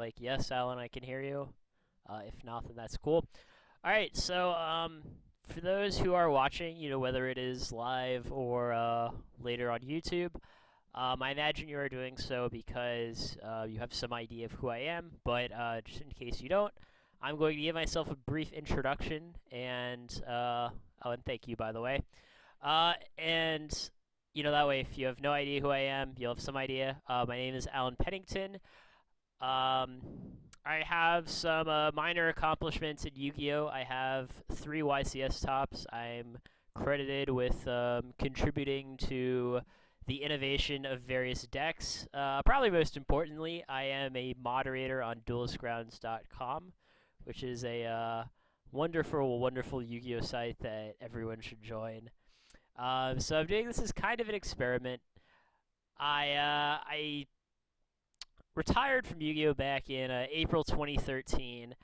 like, yes, Alan, I can hear you. If not, then that's cool. All right, so for those who are watching, whether it is live or later on YouTube, I imagine you are doing so because you have some idea of who I am. But just in case you don't, I'm going to give myself a brief introduction oh, and thank you, by the way. And that way, if you have no idea who I am, you'll have some idea. My name is Alan Pennington. Um, I have some minor accomplishments in Yu-Gi-Oh! I have 3 YCS tops. I'm credited with contributing to the innovation of various decks. Probably most importantly, I am a moderator on duelistgrounds.com, which is a wonderful, wonderful Yu-Gi-Oh! Site that everyone should join. So I'm doing this as kind of an experiment. I retired from Yu-Gi-Oh back in April 2013.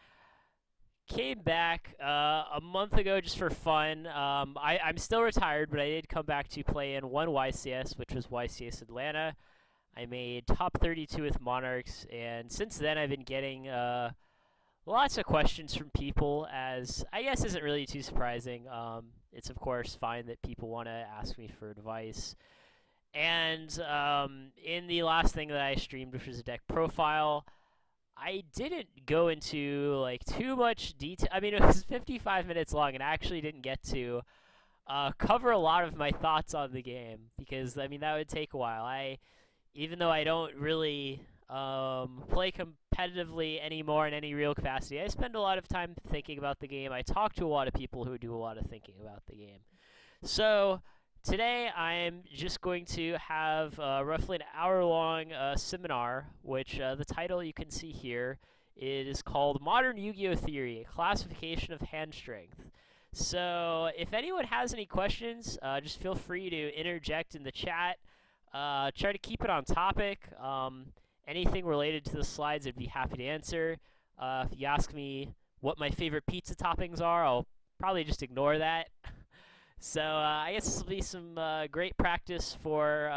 Came back a month ago just for fun. I'm still retired, but I did come back to play in one YCS, which was YCS Atlanta. I made top 32 with Monarchs, and since then I've been getting lots of questions from people, as I guess isn't really too surprising. It's of course fine that people want to ask me for advice. And in the last thing that I streamed, which was a deck profile, I didn't go into like too much detail. I mean, it was 55 minutes long, and I actually didn't get to cover a lot of my thoughts on the game because I mean that would take a while. Even though I don't really play competitively anymore in any real capacity, I spend a lot of time thinking about the game. I talk to a lot of people who do a lot of thinking about the game. So today I'm just going to have roughly an hour-long seminar, which the title you can see here is called Modern Yu-Gi-Oh! Theory, a classification of hand strength. So if anyone has any questions, just feel free to interject in the chat. Try to keep it on topic. Anything related to the slides, I'd be happy to answer. If you ask me what my favorite pizza toppings are, I'll probably just ignore that. So I guess this will be some great practice for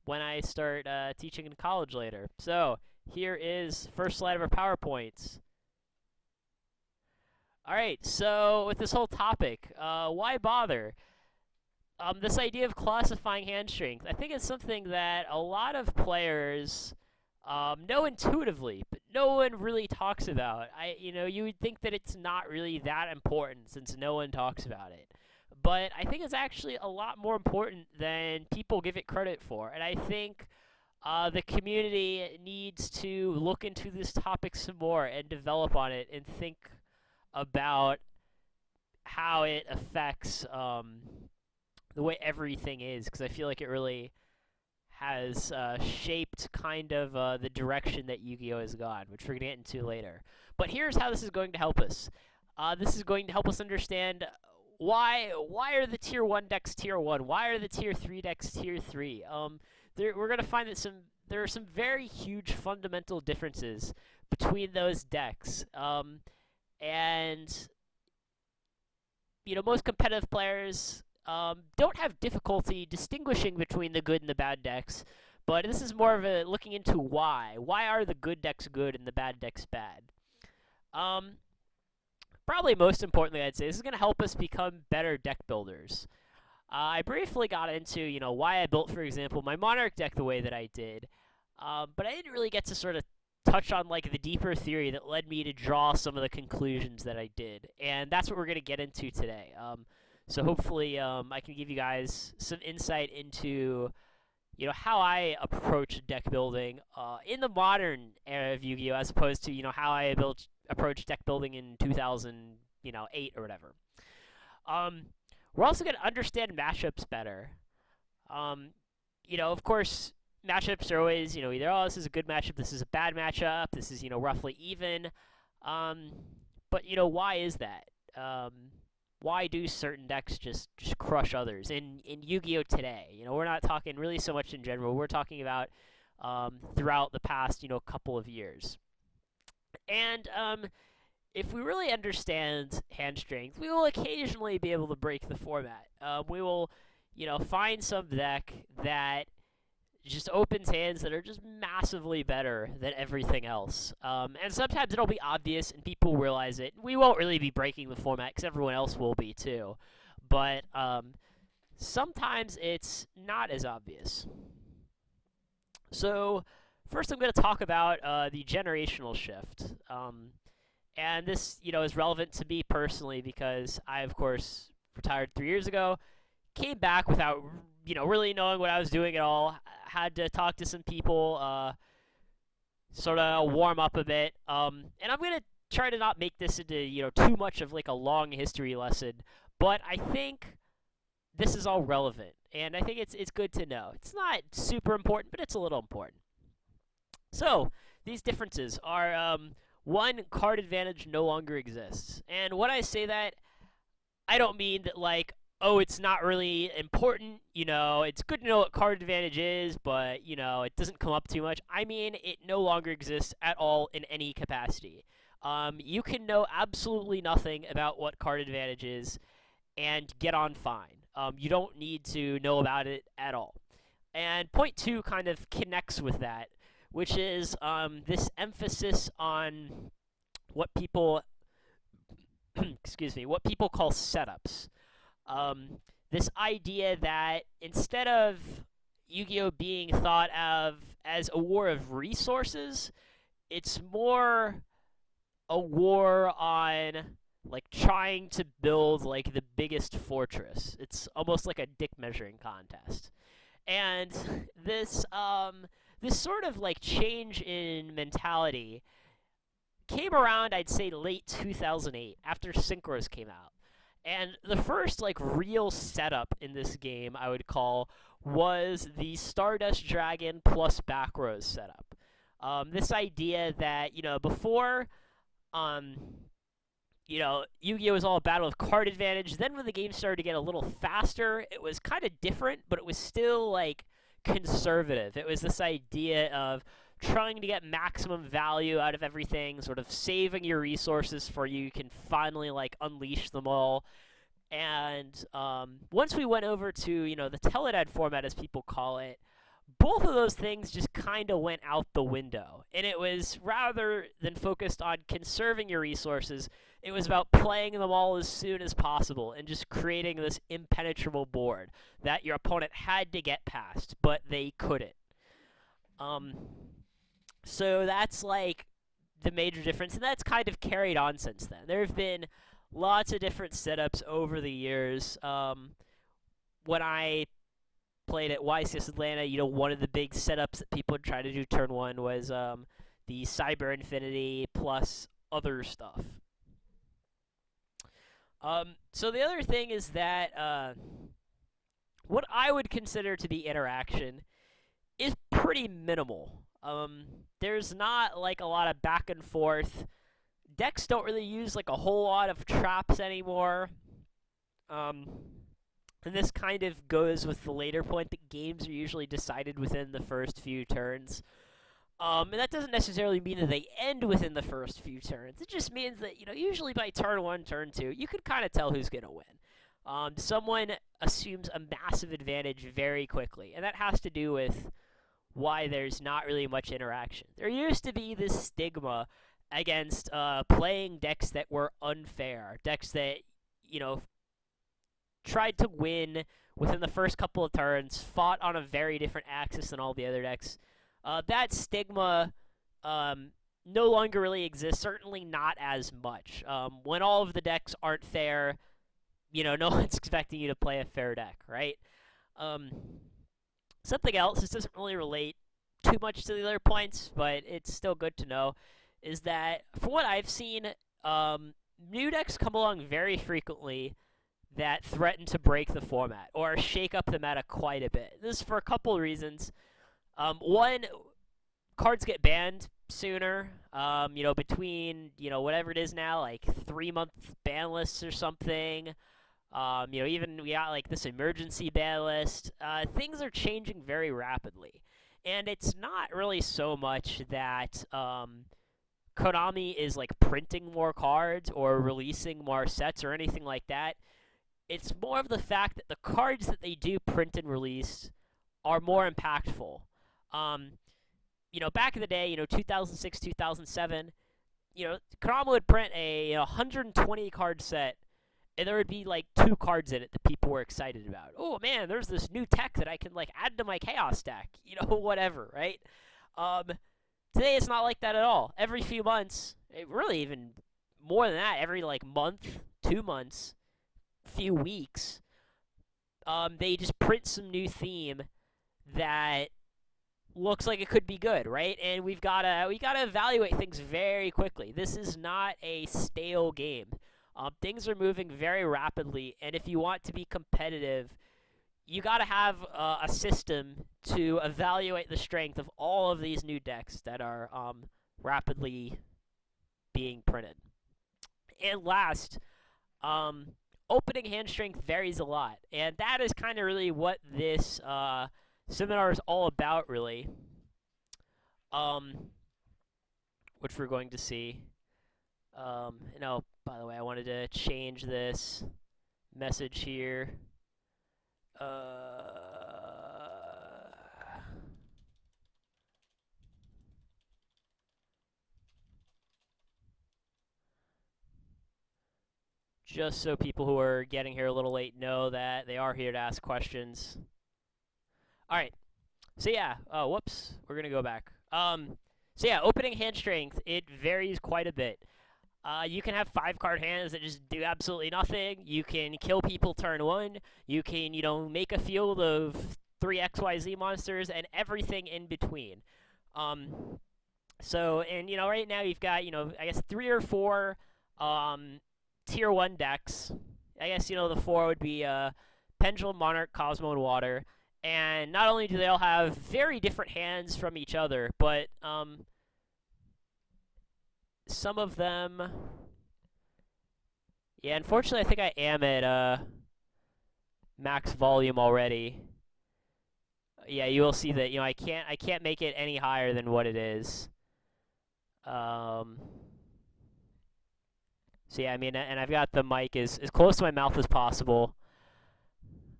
when I start teaching in college later. So here is first slide of our PowerPoints. All right, so with this whole topic, why bother? This idea of classifying hand strength, I think it's something that a lot of players know intuitively, but no one really talks about. You would think that it's not really that important since no one talks about it. But I think it's actually a lot more important than people give it credit for. And I think the community needs to look into this topic some more and develop on it and think about how it affects the way everything is. Because I feel like it really has shaped kind of the direction that Yu-Gi-Oh! Has gone, which we're going to get into later. But here's how this is going to help us. This is going to help us understand why are the tier 1 decks tier 1? Why are the tier 3 decks tier 3? We're going to find that there are some very huge fundamental differences between those decks. And most competitive players don't have difficulty distinguishing between the good and the bad decks, but this is more of a looking into why. Why are the good decks good and the bad decks bad? Probably most importantly, I'd say this is going to help us become better deck builders. I briefly got into, why I built, for example, my Monarch deck the way that I did, but I didn't really get to sort of touch on like the deeper theory that led me to draw some of the conclusions that I did, and that's what we're going to get into today. So hopefully, I can give you guys some insight into, how I approach deck building in the modern era of Yu-Gi-Oh, as opposed to, how I approach deck building in 2008 or whatever. We're also going to understand matchups better. Of course, matchups are always, either, oh, this is a good matchup, this is a bad matchup, this is, roughly even. But, why is that? Why do certain decks just crush others? In Yu-Gi-Oh! Today, we're not talking really so much in general. We're talking about throughout the past, couple of years. And if we really understand hand strength, we will occasionally be able to break the format. We will, find some deck that just opens hands that are just massively better than everything else. And sometimes it'll be obvious and people realize it. We won't really be breaking the format because everyone else will be too. But sometimes it's not as obvious. So, first I'm going to talk about the generational shift. And this, is relevant to me personally because I, of course, retired 3 years ago, came back without, really knowing what I was doing at all. Had to talk to some people, sort of warm up a bit. And I'm gonna try to not make this into, too much of like a long history lesson. But I think this is all relevant, and I think it's good to know. It's not super important, but it's a little important. So these differences are one, card advantage no longer exists, and when I say that, I don't mean that like, oh, it's not really important. It's good to know what card advantage is, but it doesn't come up too much. I mean, it no longer exists at all in any capacity. You can know absolutely nothing about what card advantage is and get on fine. You don't need to know about it at all. And point two kind of connects with that, which is this emphasis on what people, excuse me, what people call setups. This idea that instead of Yu-Gi-Oh being thought of as a war of resources, it's more a war on like trying to build like the biggest fortress. It's almost like a dick measuring contest. And this sort of like change in mentality came around, I'd say, late 2008 after Synchros came out. And the first like real setup in this game, I would call, was the Stardust Dragon plus Backrows setup. This idea that before, um, Yu-Gi-Oh was all a battle of card advantage. Then when the game started to get a little faster, it was kind of different, but it was still like conservative. It was this idea of trying to get maximum value out of everything, sort of saving your resources for you can finally like unleash them all. And once we went over to the Teledad format, as people call it, both of those things just kind of went out the window. And it was, rather than focused on conserving your resources, it was about playing them all as soon as possible and just creating this impenetrable board that your opponent had to get past, but they couldn't. So that's like the major difference, and that's kind of carried on since then. There have been lots of different setups over the years. When I played at YCS Atlanta, one of the big setups that people would try to do turn one was the Cyber Infinity plus other stuff. So the other thing is that what I would consider to be interaction is pretty minimal. There's not like a lot of back and forth. Decks don't really use like a whole lot of traps anymore. And this kind of goes with the later point that games are usually decided within the first few turns. And that doesn't necessarily mean that they end within the first few turns. It just means that, usually by turn one, turn two, you can kind of tell who's going to win. Someone assumes a massive advantage very quickly, and that has to do with why there's not really much interaction. There used to be this stigma against playing decks that were unfair, decks that, tried to win within the first couple of turns, fought on a very different axis than all the other decks. That stigma no longer really exists, certainly not as much. When all of the decks aren't fair, no one's expecting you to play a fair deck, right? Something else, this doesn't really relate too much to the other points, but it's still good to know, is that from what I've seen, new decks come along very frequently that threaten to break the format or shake up the meta quite a bit. This is for a couple of reasons. One, cards get banned sooner, between, whatever it is now, like 3-month ban lists or something. Even we got like this emergency ban list. Things are changing very rapidly. And it's not really so much that Konami is like printing more cards or releasing more sets or anything like that. It's more of the fact that the cards that they do print and release are more impactful. Um, back in the day, 2006, 2007, Konami would print a 120 card set, and there would be like two cards in it that people were excited about. Oh man, there's this new tech that I can like add to my chaos deck. Whatever, right? Um, Today it's not like that at all. Every few months, really even more than that, every like month, 2 months, few weeks, they just print some new theme that looks like it could be good, right? And we gotta evaluate things very quickly. This is not a stale game. Things are moving very rapidly, and if you want to be competitive, you got to have a system to evaluate the strength of all of these new decks that are rapidly being printed. And last, um, opening hand strength varies a lot, and that is kind of really what this seminar is all about, really. Um, which we're going to see. By the way, I wanted to change this message here. Just so people who are getting here a little late know that they are here to ask questions. All right. So yeah. Oh, whoops. We're gonna go back. So yeah, opening hand strength, it varies quite a bit. You can have 5 card hands that just do absolutely nothing. You can kill people turn 1. You can, make a field of 3 XYZ monsters and everything in between. And right now you've got, I guess 3 or 4 tier 1 decks. I guess, the 4 would be Pendulum, Monarch, Cosmo, and Water. And not only do they all have very different hands from each other, but some of them... Yeah, unfortunately, I think I am at max volume already. Yeah, you will see that, I can't make it any higher than what it is. So yeah, I mean, and I've got the mic as close to my mouth as possible.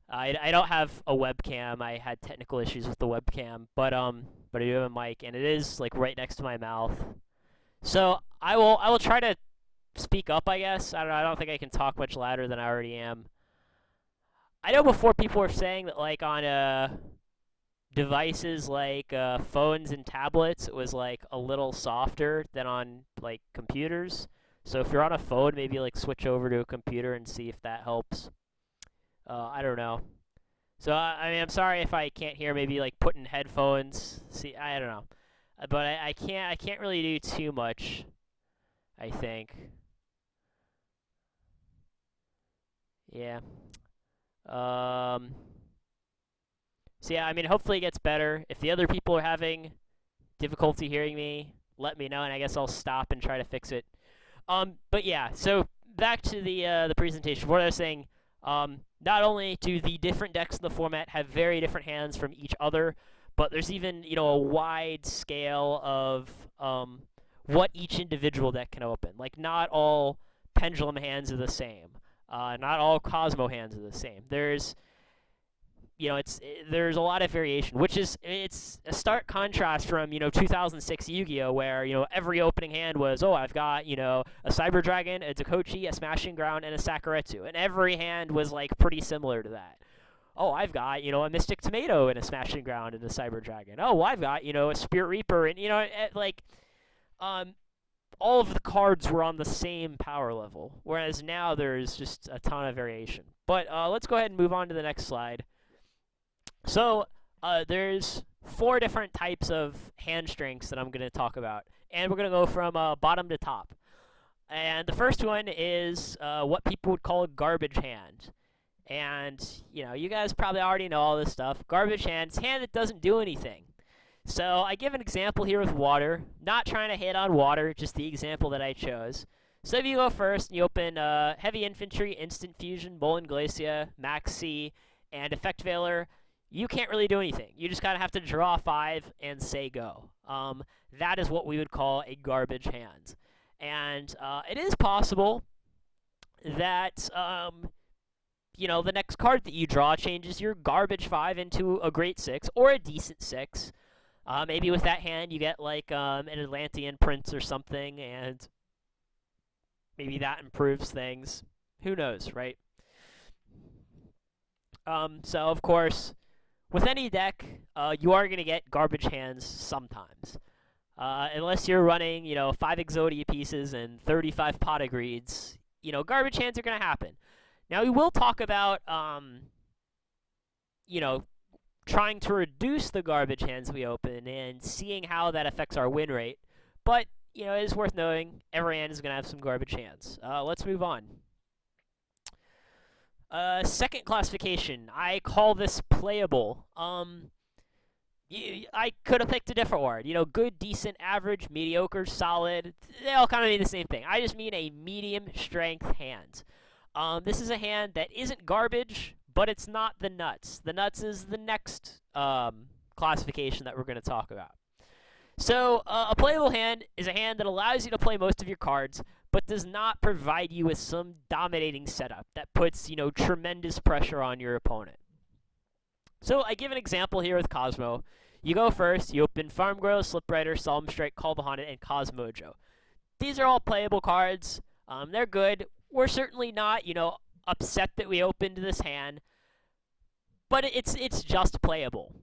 I don't have a webcam. I had technical issues with the webcam, but I do have a mic, and it is like right next to my mouth. So I will try to speak up, I guess. I don't know. I don't think I can talk much louder than I already am. I know before people were saying that like on devices like phones and tablets, it was like a little softer than on like computers. So if you're on a phone, maybe like switch over to a computer and see if that helps. I don't know. So I mean, I'm sorry if I can't hear. Maybe like put in headphones. See, I don't know, but I can't really do too much. I think. Yeah. Um. So yeah, I mean, hopefully it gets better. If the other people are having difficulty hearing me, let me know, and I guess I'll stop and try to fix it. But yeah, so back to the presentation. What I was saying, not only do the different decks in the format have very different hands from each other, but there's even a wide scale of what each individual deck can open. Like not all Pendulum hands are the same. Not all Cosmo hands are the same. There's a lot of variation, which it's a stark contrast from 2006 Yu-Gi-Oh, where every opening hand was, oh, I've got a Cyber Dragon, a Dakochi, a Smashing Ground, and a Sakuretsu, and every hand was like pretty similar to that. Oh, I've got a Mystic Tomato and a Smashing Ground and a Cyber Dragon. Oh, well, I've got a Spirit Reaper, and all of the cards were on the same power level, whereas now there's just a ton of variation. But let's go ahead and move on to the next slide. So there's 4 different types of hand strengths that I'm going to talk about, and we're going to go from bottom to top. And the first one is what people would call a garbage hand. And, you guys probably already know all this stuff. Garbage hand, it's a hand that doesn't do anything. So I give an example here with Water. Not trying to hit on Water, just the example that I chose. So if you go first and you open Heavy Infantry, Instant Fusion, Molten Glacia, Max C, and Effect Veiler, you can't really do anything. You just kind of have to draw 5 and say go. That is what we would call a garbage hand. And it is possible that, the next card that you draw changes your garbage 5 into a great 6 or a decent 6. Maybe with that hand you get like an Atlantean Prince or something, and maybe that improves things. Who knows, right? So of course, with any deck, you are going to get garbage hands sometimes. Unless you're running, 5 Exodia pieces and 35 pot of greeds, garbage hands are going to happen. Now, we will talk about, you know, trying to reduce the garbage hands we open and seeing how that affects our win rate. But, it is worth knowing every hand is going to have some garbage hands. Let's move on. Second classification, I call this playable. I could have picked a different word. Good, decent, average, mediocre, solid. They all kind of mean the same thing. I just mean a medium strength hand. This is a hand that isn't garbage, but it's not the nuts. The nuts is the next classification that we're going to talk about. So a playable hand is a hand that allows you to play most of your cards, but does not provide you with some dominating setup that puts, tremendous pressure on your opponent. So I give an example here with Cosmo. You go first, you open Farm Grow, Slip Rider, Solemn Strike, Call the Haunted, and Cosmojo. These are all playable cards. They're good. We're certainly not, upset that we opened this hand, but it's just playable.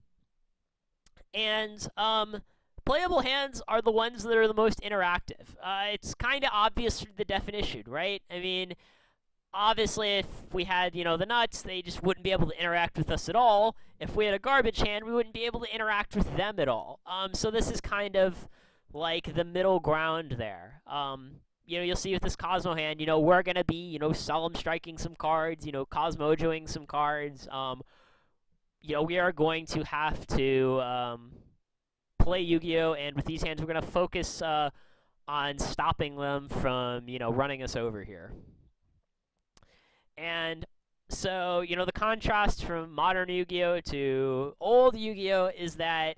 And playable hands are the ones that are the most interactive. It's kind of obvious from the definition, right? I mean, obviously, if we had, the nuts, they just wouldn't be able to interact with us at all. If we had a garbage hand, we wouldn't be able to interact with them at all. So this is kind of like the middle ground there. You'll see with this Cosmo hand, we're going to be, solemn striking some cards, Cosmojoing some cards. We are going to have to play Yu-Gi-Oh! And with these hands, we're going to focus on stopping them from, running us over here. And so, the contrast from modern Yu-Gi-Oh! To old Yu-Gi-Oh! Is that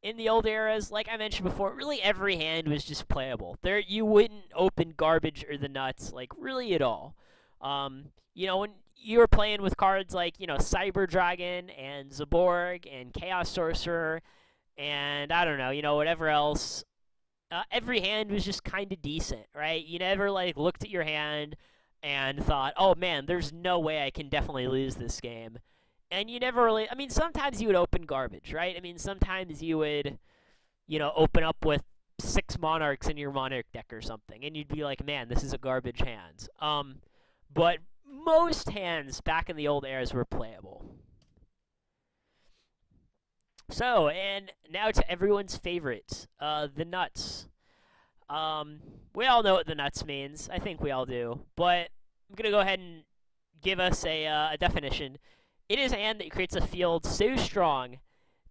in the old eras, like I mentioned before, really every hand was just playable. You wouldn't open garbage or the nuts, like, really at all. When you were playing with cards like, Cyber Dragon and Zaborg and Chaos Sorcerer and, I don't know, whatever else, every hand was just kind of decent, right? You never, looked at your hand and thought, oh man, there's no way I can definitely lose this game. And you never really, sometimes you would open garbage, right? Sometimes you would, open up with 6 Monarchs in your Monarch deck or something, and you'd be like, man, this is a garbage hand. But most hands back in the old eras were playable. So, and now to everyone's favorite, the nuts. We all know what the nuts means. I think we all do. But I'm going to go ahead and give us a definition. It is a hand that creates a field so strong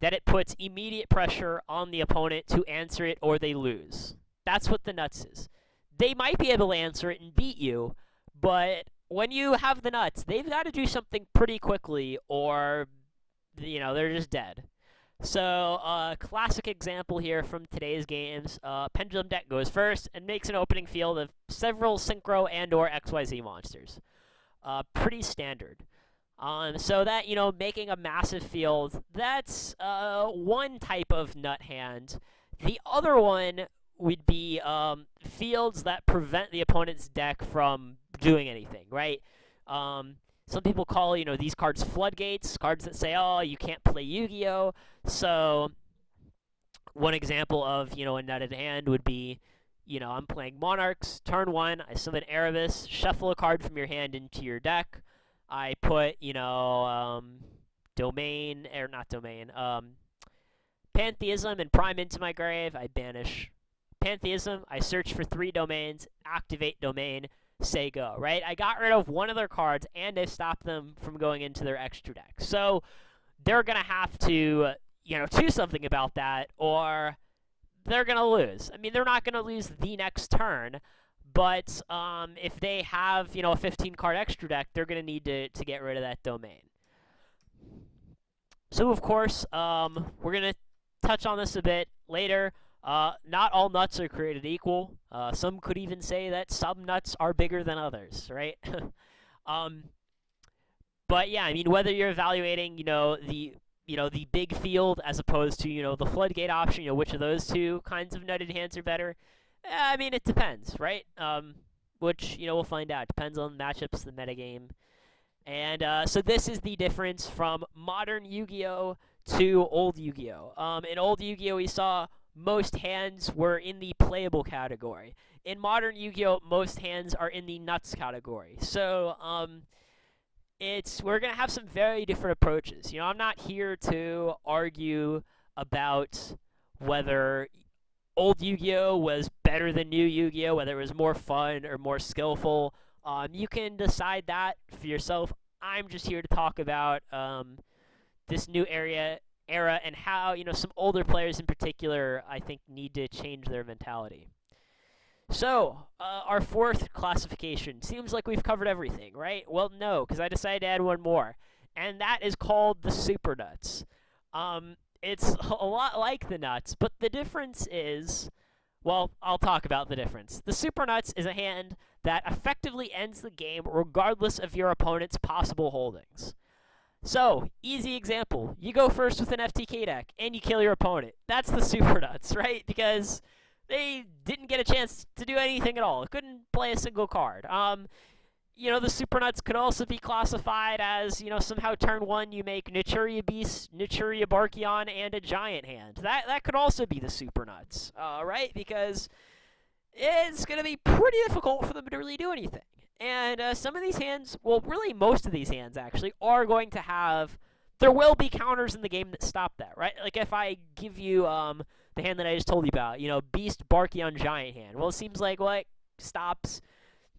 that it puts immediate pressure on the opponent to answer it or they lose. That's what the nuts is. They might be able to answer it and beat you, but when you have the nuts, they've got to do something pretty quickly or, they're just dead. So, classic example here from today's games. Pendulum deck goes first and makes an opening field of several Synchro and or XYZ monsters. Pretty standard. So that, making a massive field, that's one type of nut hand. The other one would be fields that prevent the opponent's deck from doing anything, right? Some people call, these cards floodgates, cards that say, oh, you can't play Yu-Gi-Oh! So one example of, a nutted hand would be, I'm playing Monarchs, turn 1, I summon Erebus, shuffle a card from your hand into your deck. I put, Pantheism and Prime into my grave. I banish Pantheism. I search for 3 domains, activate domain, say go, right? I got rid of one of their cards, and I stopped them from going into their extra deck. So they're going to have to, do something about that, or they're going to lose. They're not going to lose the next turn, but if they have, a 15-card extra deck, they're going to need to get rid of that domain. So, of course, we're going to touch on this a bit later. Not all nuts are created equal. Some could even say that some nuts are bigger than others, right? But yeah, whether you're evaluating, the the big field as opposed to, the floodgate option, which of those two kinds of nutted hands are better? I mean, it depends, right? Which, we'll find out. Depends on the matchups, the metagame. And so this is the difference from modern Yu-Gi-Oh! To old Yu-Gi-Oh! In old Yu-Gi-Oh! We saw most hands were in the playable category. In modern Yu-Gi-Oh! Most hands are in the nuts category. So, we're gonna have some very different approaches. I'm not here to argue about whether old Yu-Gi-Oh was better than new Yu-Gi-Oh, whether it was more fun or more skillful. You can decide that for yourself. I'm just here to talk about this new era and how some older players in particular I think need to change their mentality. So, our fourth classification. Seems like we've covered everything, right? Well, no, because I decided to add one more. And that is called the Super Nuts. It's a lot like the Nuts, but the difference is, well, I'll talk about the difference. The Super Nuts is a hand that effectively ends the game regardless of your opponent's possible holdings. So, easy example. You go first with an FTK deck, and you kill your opponent. That's the Super Nuts, right? Because they didn't get a chance to do anything at all. Couldn't play a single card. The Super Nuts could also be classified as, somehow turn 1 you make Naturia Beast, Naturia Barkion, and a Giant hand. That could also be the Super Nuts, right? Because it's going to be pretty difficult for them to really do anything. And some of these hands, well, really most of these hands, actually, are going to have... There will be counters in the game that stop that, right? Like, if I give you the hand that I just told you about, Beast, Barkion, Giant hand. Well, it seems like, it stops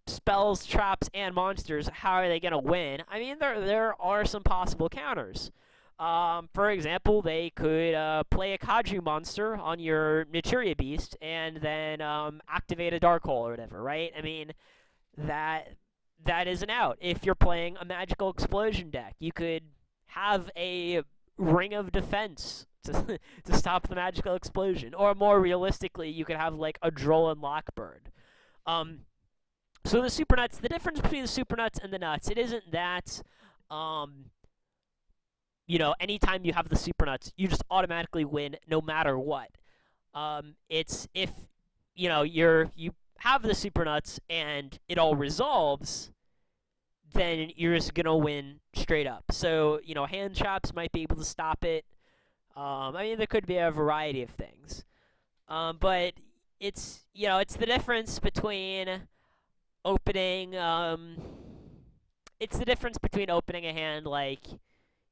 spells, traps, and monsters. How are they going to win? I mean, there are some possible counters. For example, they could play a Kaju monster on your Naturia Beast and then activate a Dark Hole or whatever, right? I mean, that is an out. If you're playing a Magical Explosion deck, you could have a Ring of Defense to stop the Magical Explosion. Or more realistically, you could have like a Droll and Lockbird. So the Super Nuts, the difference between the Super Nuts and the Nuts, it isn't that, anytime you have the Super Nuts, you just automatically win no matter what. It's if, you have the Super Nuts and it all resolves, then you're just going to win straight up. So, hand traps might be able to stop it. I mean, there could be a variety of things. But it's the difference between opening, it's the difference between opening a hand like,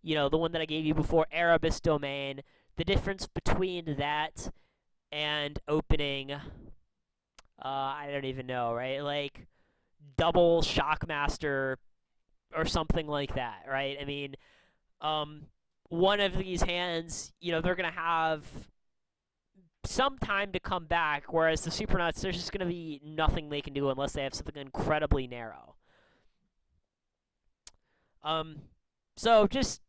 the one that I gave you before, Erebus Domain. The difference between that and opening, I don't even know, right? Like, double Shockmaster or something like that, right? I mean, one of these hands, they're going to have some time to come back, whereas the Super Nuts, there's just going to be nothing they can do unless they have something incredibly narrow. So just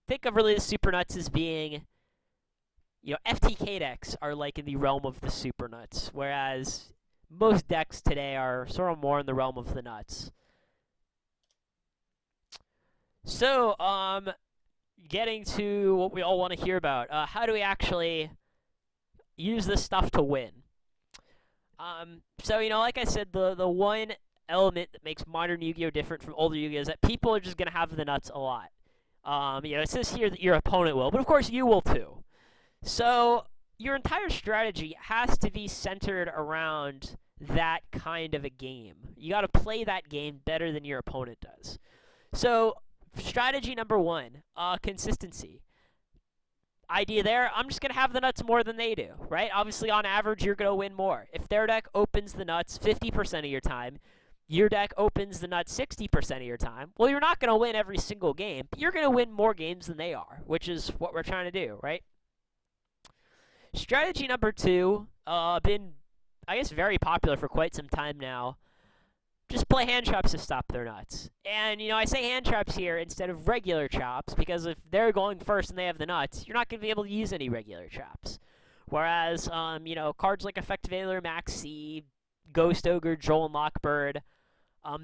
think of really the Super Nuts as being, FTK decks are like in the realm of the Super Nuts, whereas most decks today are sort of more in the realm of the Nuts. So, getting to what we all want to hear about, how do we actually use this stuff to win? So, like I said, the one element that makes modern Yu-Gi-Oh! Different from older Yu-Gi-Oh! Is that people are just going to have the Nuts a lot. It says here that your opponent will, but of course you will too. So, your entire strategy has to be centered around that kind of a game. You got to play that game better than your opponent does. So, strategy number 1, consistency. Idea there, I'm just going to have the Nuts more than they do, right? Obviously, on average, you're going to win more. If their deck opens the Nuts 50% of your time, your deck opens the Nuts 60% of your time, well, you're not going to win every single game, but you're going to win more games than they are, which is what we're trying to do, right? Strategy number 2, been, I guess, very popular for quite some time now. Just play hand traps to stop their Nuts. And, I say hand traps here instead of regular traps, because if they're going first and they have the Nuts, you're not going to be able to use any regular traps. Whereas, cards like Effective Ailer, Maxi, Ghost Ogre, Droll, and Lockbird,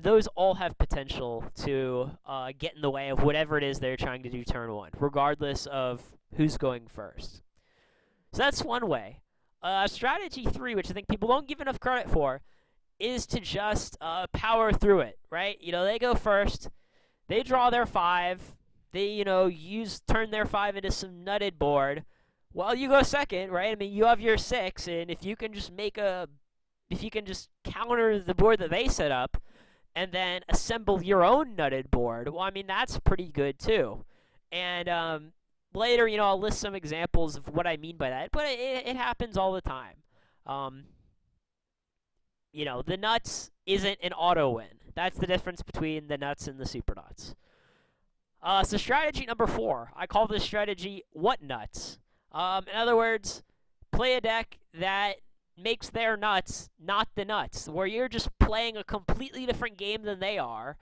those all have potential to get in the way of whatever it is they're trying to do turn one, regardless of who's going first. So that's one way. Strategy three, which I think people don't give enough credit for, is to just power through it, right? They go first, they draw their 5, they, turn their 5 into some nutted board. Well, you go second, right? I mean, you have your 6, and if you can just counter the board that they set up, and then assemble your own nutted board, well, I mean, that's pretty good too. And later, I'll list some examples of what I mean by that, but it happens all the time. The nuts isn't an auto win. That's the difference between the nuts and the super nuts. So strategy number 4, I call this strategy what nuts. In other words, play a deck that makes their nuts not the nuts, where you're just playing a completely different game than they are,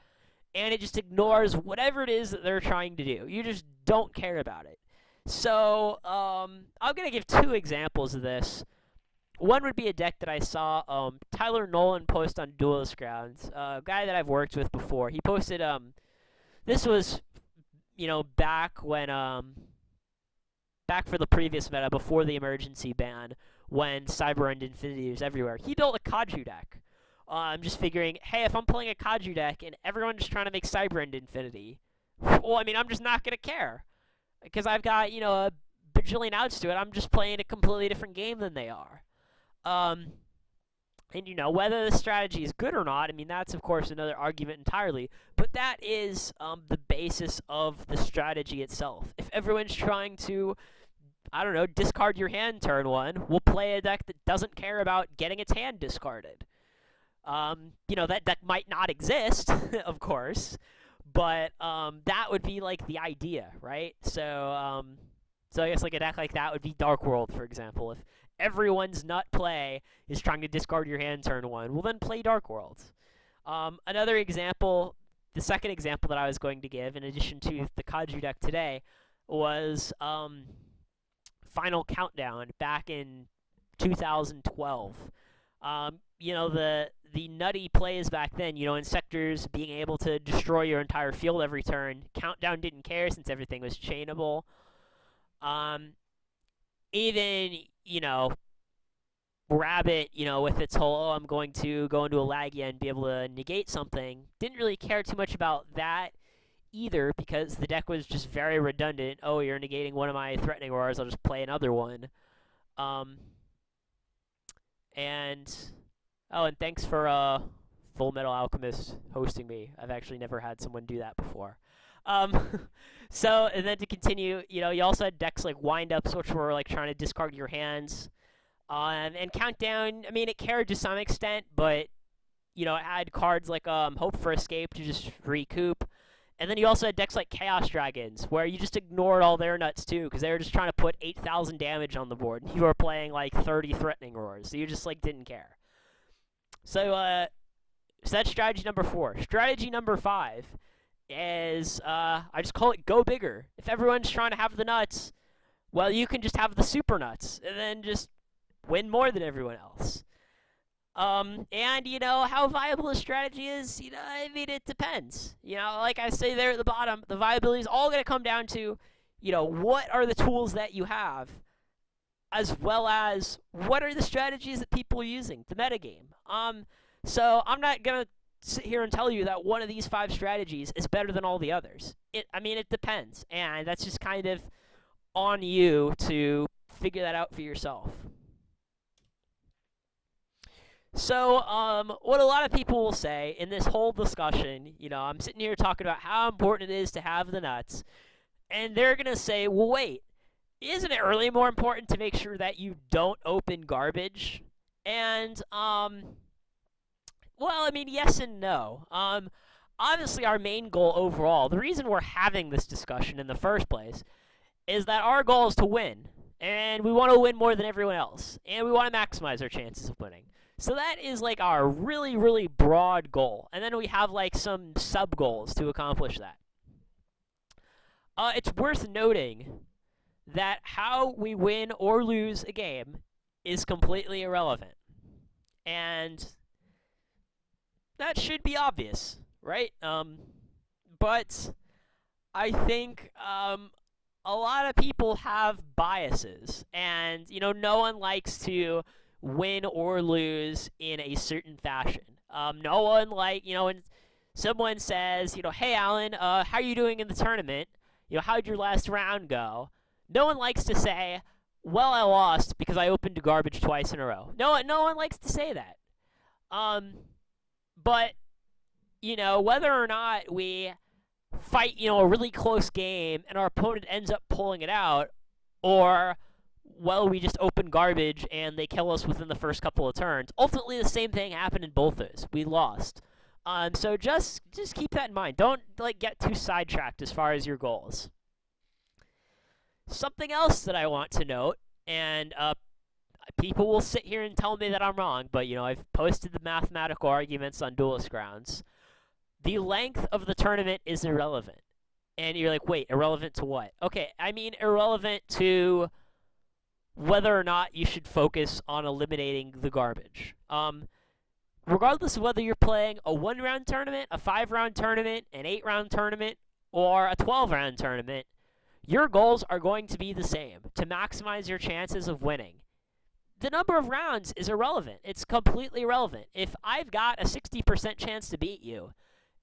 and it just ignores whatever it is that they're trying to do. You just don't care about it. So I'm going to give 2 examples of this. One would be a deck that I saw Tyler Nolan post on Duelist Grounds, a guy that I've worked with before. He posted, this was, back when, back for the previous meta, before the emergency ban, when Cyber and Infinity was everywhere. He built a Kaju deck. I'm just figuring, hey, if I'm playing a Kaju deck and everyone's just trying to make Cyber and Infinity, well, I mean, I'm just not going to care. Because I've got, a bajillion outs to it. I'm just playing a completely different game than they are. And, whether the strategy is good or not, I mean, that's, of course, another argument entirely. But that is the basis of the strategy itself. If everyone's trying to, I don't know, discard your hand turn 1, we'll play a deck that doesn't care about getting its hand discarded. That deck might not exist, of course, but that would be, like, the idea, right? So I guess, like, a deck like that would be Dark World, for example. If everyone's nut play is trying to discard your hand turn 1, well, then play Dark World. Another example, the second example that I was going to give, in addition to the Kaju deck today, was Final Countdown back in 2012. The nutty plays back then, Insectors being able to destroy your entire field every turn. Countdown didn't care since everything was chainable. Even, Rabbit, with its whole, I'm going to go into a Lagia and be able to negate something, didn't really care too much about that either, because the deck was just very redundant. Oh, you're negating one of my threatening auras, I'll just play another one. And thanks for Full Metal Alchemist hosting me. I've actually never had someone do that before. So, and then to continue, you also had decks like Wind-Ups, which were like trying to discard your hands. And Countdown, I mean, it cared to some extent, but, it had cards like Hope for Escape to just recoup. And then you also had decks like Chaos Dragons, where you just ignored all their nuts too, because they were just trying to put 8,000 damage on the board. And you were playing like 30 Threatening Roars, so you just like didn't care. So that's strategy number 4. Strategy number 5 is, I just call it go bigger. If everyone's trying to have the nuts, well, you can just have the super nuts, and then just win more than everyone else. And, how viable a strategy is, I mean, it depends. Like I say there at the bottom, the viability is all going to come down to, what are the tools that you have, as well as what are the strategies that people are using, the metagame. So I'm not going to sit here and tell you that one of these 5 strategies is better than all the others. It depends, and that's just kind of on you to figure that out for yourself. So, what a lot of people will say in this whole discussion, I'm sitting here talking about how important it is to have the nuts, and they're going to say, well, wait, isn't it really more important to make sure that you don't open garbage? And, well, I mean, yes and no. Obviously, our main goal overall, the reason we're having this discussion in the first place, is that our goal is to win. And we want to win more than everyone else. And we want to maximize our chances of winning. So that is, like, our really, really broad goal. And then we have, like, some sub-goals to accomplish that. It's worth noting that how we win or lose a game is completely irrelevant. And that should be obvious, right? But I think a lot of people have biases, and no one likes to win or lose in a certain fashion. No one when someone says, hey Alan, how are you doing in the tournament? How'd your last round go? No one likes to say, well, I lost because I opened garbage twice in a row. No one likes to say that. Um, but whether or not we fight, a really close game and our opponent ends up pulling it out, or, well, we just open garbage and they kill us within the first couple of turns. Ultimately, the same thing happened in both those. We lost. So just keep that in mind. Don't get too sidetracked as far as your goals. Something else that I want to note, and people will sit here and tell me that I'm wrong, but I've posted the mathematical arguments on Duelist Grounds. The length of the tournament is irrelevant. And you're like, wait, irrelevant to what? Okay, I mean irrelevant to whether or not you should focus on eliminating the garbage. Regardless of whether you're playing a 1-round tournament, a 5-round tournament, an 8-round tournament, or a 12-round tournament, your goals are going to be the same, to maximize your chances of winning. The number of rounds is irrelevant. It's completely irrelevant. If I've got a 60% chance to beat you,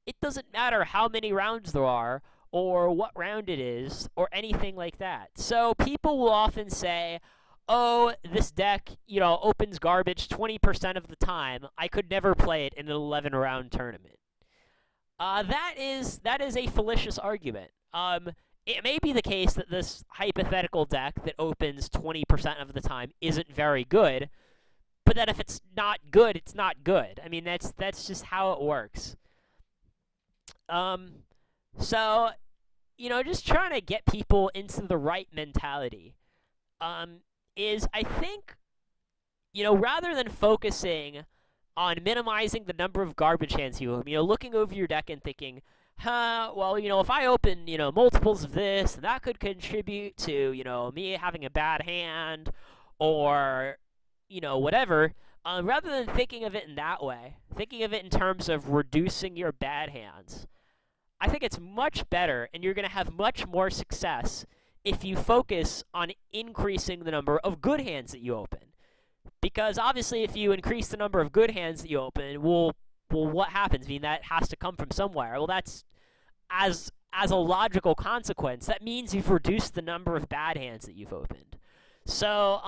it doesn't matter how many rounds there are, or what round it is, or anything like that. So people will often say, oh, this deck, opens garbage 20% of the time. I could never play it in an 11-round tournament. That is a fallacious argument. It may be the case that this hypothetical deck that opens 20% of the time isn't very good, but then if it's not good, it's not good. I mean, that's just how it works. So, just trying to get people into the right mentality, is I think, rather than focusing on minimizing the number of garbage hands you own, looking over your deck and thinking, well, if I open, multiples of this, that could contribute to, me having a bad hand, or, whatever, rather than thinking of it in that way, thinking of it in terms of reducing your bad hands, I think it's much better, and you're going to have much more success if you focus on increasing the number of good hands that you open. Because obviously, if you increase the number of good hands that you open, well, what happens? I mean, that has to come from somewhere. Well, that's as a logical consequence. That means you've reduced the number of bad hands that you've opened. So,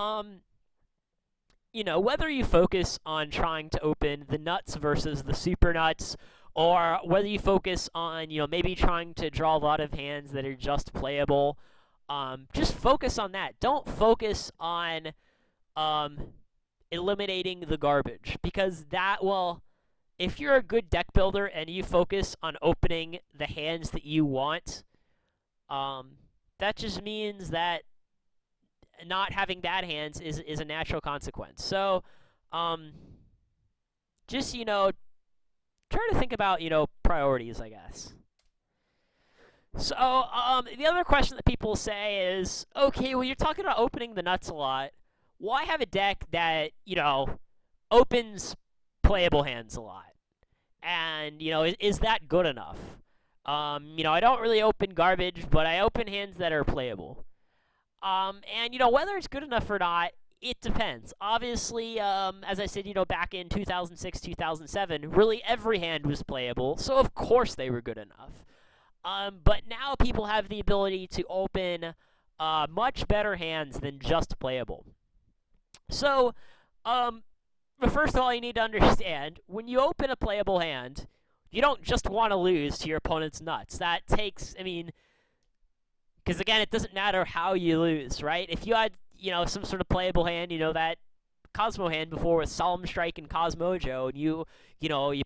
whether you focus on trying to open the nuts versus the super nuts, or whether you focus on, maybe trying to draw a lot of hands that are just playable, just focus on that. Don't focus on eliminating the garbage, because that will, if you're a good deck builder and you focus on opening the hands that you want, that just means that not having bad hands is a natural consequence. So, just, try to think about, priorities, I guess. So, the other question that people say is, okay, well, you're talking about opening the nuts a lot. Why have a deck that, opens playable hands a lot? And, is that good enough? I don't really open garbage, but I open hands that are playable. And, whether it's good enough or not, it depends. Obviously, as I said, back in 2006, 2007, really every hand was playable, so of course they were good enough. But now people have the ability to open much better hands than just playable. So, first of all, you need to understand, when you open a playable hand, you don't just want to lose to your opponent's nuts. That takes, because again, it doesn't matter how you lose, right? If you had, some sort of playable hand, that Cosmo hand before with Solemn Strike and Cosmojo, and you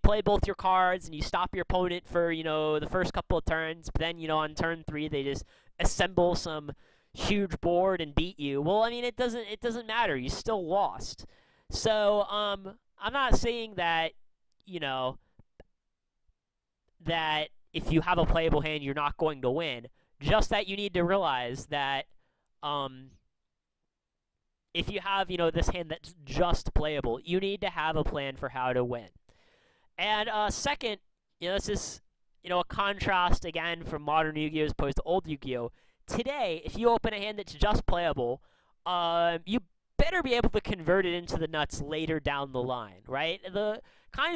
play both your cards and you stop your opponent for, the first couple of turns, but then, on turn 3, they just assemble some huge board and beat you. Well, it doesn't matter. You still lost. So, I'm not saying that, that if you have a playable hand, you're not going to win. Just that you need to realize that, if you have, this hand that's just playable, you need to have a plan for how to win. And second, this is a contrast again from modern Yu-Gi-Oh as opposed to old Yu-Gi-Oh. Today, if you open a hand that's just playable, you better be able to convert it into the nuts later down the line, right? The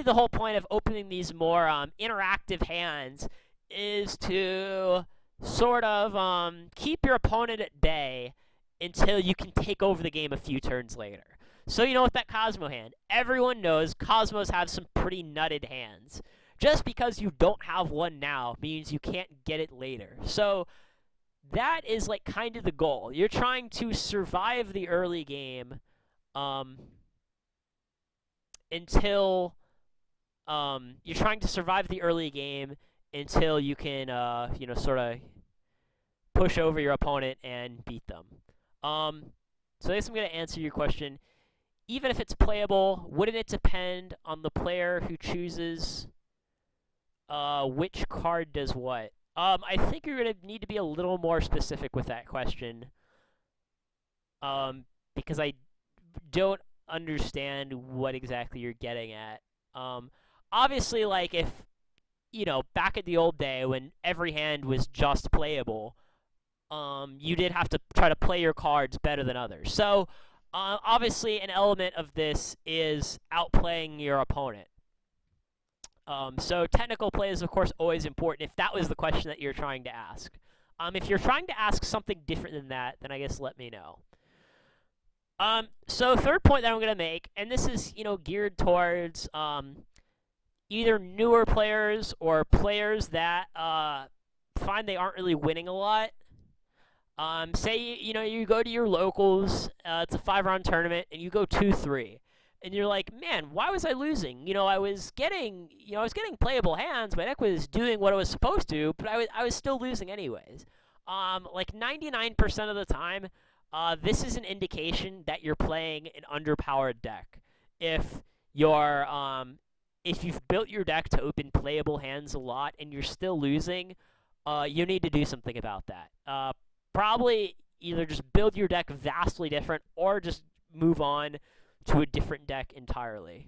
whole point of opening these more interactive hands is to sort of keep your opponent at bay until you can take over the game a few turns later. So with that Cosmo hand, everyone knows Cosmos have some pretty nutted hands. Just because you don't have one now means you can't get it later. So that is like kind of the goal. You're trying to survive the early game um, until you're trying to survive the early game until you can sort of push over your opponent and beat them. So I guess I'm going to answer your question. Even if it's playable, wouldn't it depend on the player who chooses which card does what? I think you're going to need to be a little more specific with that question, because I don't understand what exactly you're getting at. Obviously, like if back in the old day when every hand was just playable, you did have to try to play your cards better than others. So obviously, an element of this is outplaying your opponent. So technical play is, of course, always important if that was the question that you're trying to ask. If you're trying to ask something different than that, then I guess let me know. So third point that I'm going to make, and this is, geared towards either newer players or players that find they aren't really winning a lot. Say you go to your locals, it's a 5-round tournament, and you go 2-3, and you're like, man, why was I losing? I was getting playable hands. My deck was doing what it was supposed to, but I was still losing anyways. Like 99% of the time, this is an indication that you're playing an underpowered deck. If you've built your deck to open playable hands a lot and you're still losing, you need to do something about that. Probably either just build your deck vastly different or just move on to a different deck entirely.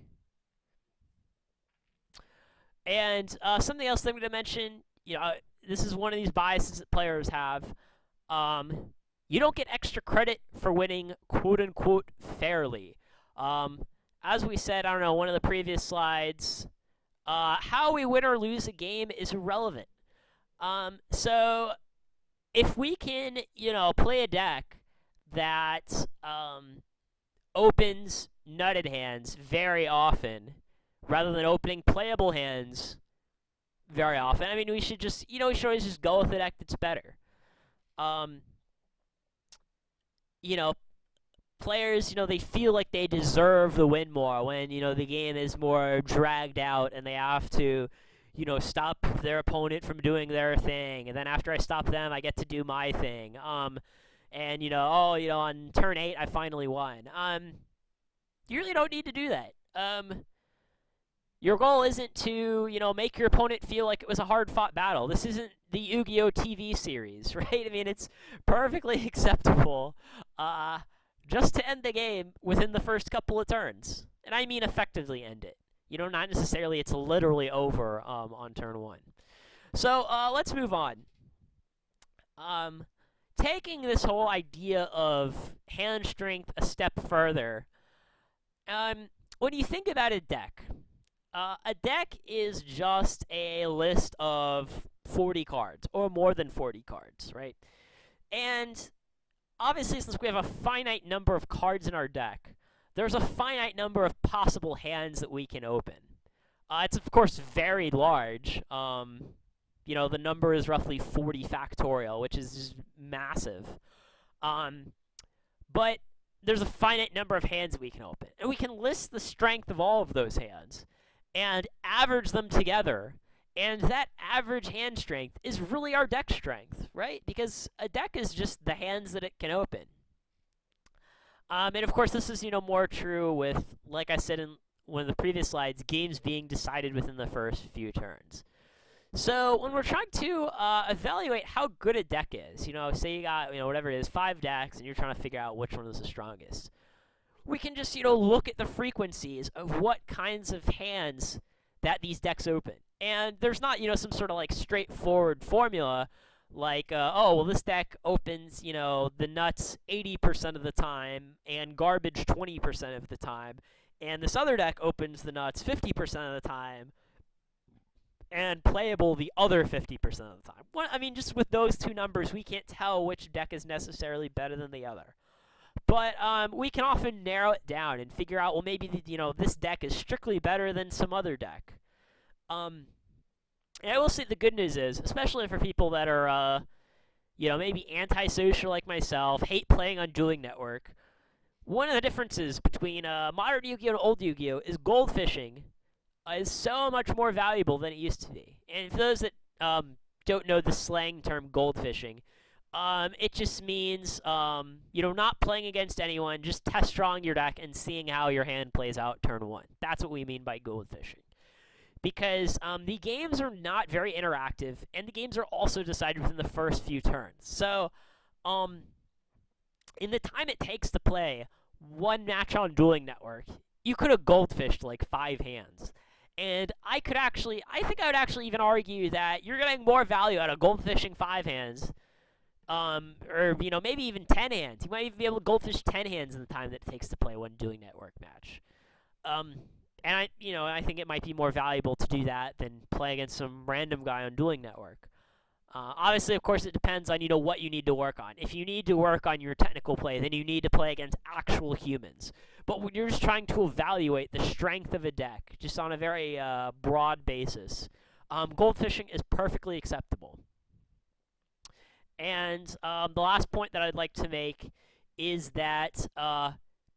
And something else that I'm going to mention, this is one of these biases that players have. You don't get extra credit for winning quote-unquote fairly. As we said, I don't know, one of the previous slides, how we win or lose a game is irrelevant. So if we can, play a deck that opens nutted hands very often, rather than opening playable hands very often, I mean, we should just, we should always just go with a deck that's better. Players, they feel like they deserve the win more when, the game is more dragged out and they have to, stop their opponent from doing their thing. And then after I stop them, I get to do my thing. And, on turn 8, I finally won. You really don't need to do that. Your goal isn't to, make your opponent feel like it was a hard-fought battle. This isn't the Yu-Gi-Oh! TV series, right? I mean, it's perfectly acceptable just to end the game within the first couple of turns. And I mean effectively end it. Not necessarily it's literally over on turn 1. So let's move on. Taking this whole idea of hand strength a step further, when you think about a deck is just a list of 40 cards, or more than 40 cards, right? And obviously, since we have a finite number of cards in our deck, there's a finite number of possible hands that we can open. It's, of course, very large. The number is roughly 40 factorial, which is massive. But there's a finite number of hands that we can open. And we can list the strength of all of those hands and average them together. And that average hand strength is really our deck strength, right? Because a deck is just the hands that it can open. And of course, this is, more true with, like I said in one of the previous slides, games being decided within the first few turns. So when we're trying to evaluate how good a deck is, say you got, whatever it is, 5 decks, and you're trying to figure out which one is the strongest, we can just, look at the frequencies of what kinds of hands that these decks open. And there's not, some sort of like straightforward formula like, oh, well, this deck opens, the nuts 80% of the time and garbage 20% of the time. And this other deck opens the nuts 50% of the time and playable the other 50% of the time. I mean, just with those two numbers, we can't tell which deck is necessarily better than the other. But we can often narrow it down and figure out, well, maybe this deck is strictly better than some other deck. And I will say the good news is, especially for people that are, maybe antisocial like myself, hate playing on Dueling Network, one of the differences between modern Yu-Gi-Oh! And old Yu-Gi-Oh! Is goldfishing is so much more valuable than it used to be. And for those that don't know the slang term goldfishing, it just means, not playing against anyone, just test drawing your deck and seeing how your hand plays out turn one. That's what we mean by goldfishing. Because the games are not very interactive, and the games are also decided within the first few turns. So, in the time it takes to play one match on Dueling Network, you could have goldfished like 5 hands. And I think I would actually even argue that you're getting more value out of goldfishing 5 hands, or maybe even 10 hands. You might even be able to goldfish 10 hands in the time that it takes to play one Dueling Network match. And I think it might be more valuable to do that than play against some random guy on Dueling Network. Obviously, of course, it depends on what you need to work on. If you need to work on your technical play, then you need to play against actual humans. But when you're just trying to evaluate the strength of a deck, just on a very broad basis, goldfishing is perfectly acceptable. And the last point that I'd like to make is that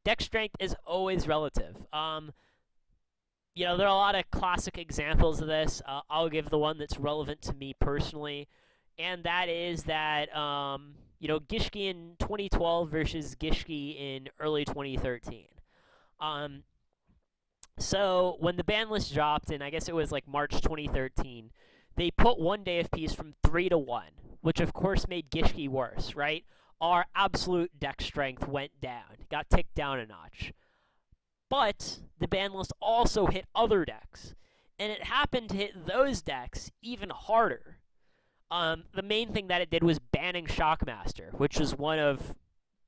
deck strength is always relative. There are a lot of classic examples of this. I'll give the one that's relevant to me personally, and that is that, Gishki in 2012 versus Gishki in early 2013. So when the ban list dropped, and I guess it was like March 2013, they put 1 day of peace from 3 to 1, which of course made Gishki worse, right? Our absolute deck strength went down, got ticked down a notch. But the ban list also hit other decks, and it happened to hit those decks even harder. The main thing that it did was banning Shockmaster, which was one of,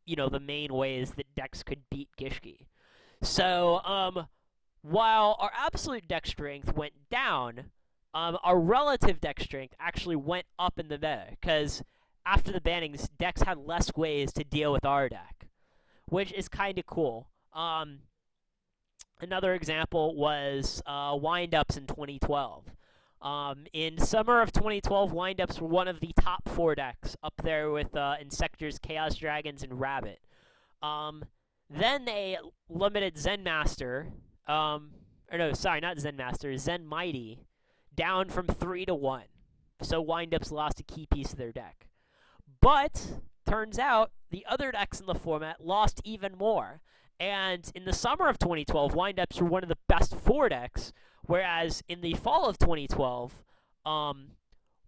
the main ways that decks could beat Gishki. So, while our absolute deck strength went down, our relative deck strength actually went up in the meta, because after the bannings, decks had less ways to deal with our deck, which is kind of cool. Another example was windups in 2012. In summer of 2012, windups were one of the top 4 decks, up there with Insectors, Chaos Dragons, and Rabbit. Then they limited Zen Master, not Zen Master, Zen Mighty, down from 3 to 1. So windups lost a key piece of their deck. But, turns out, the other decks in the format lost even more. And in the summer of 2012, windups were one of the best 4 decks, whereas in the fall of 2012,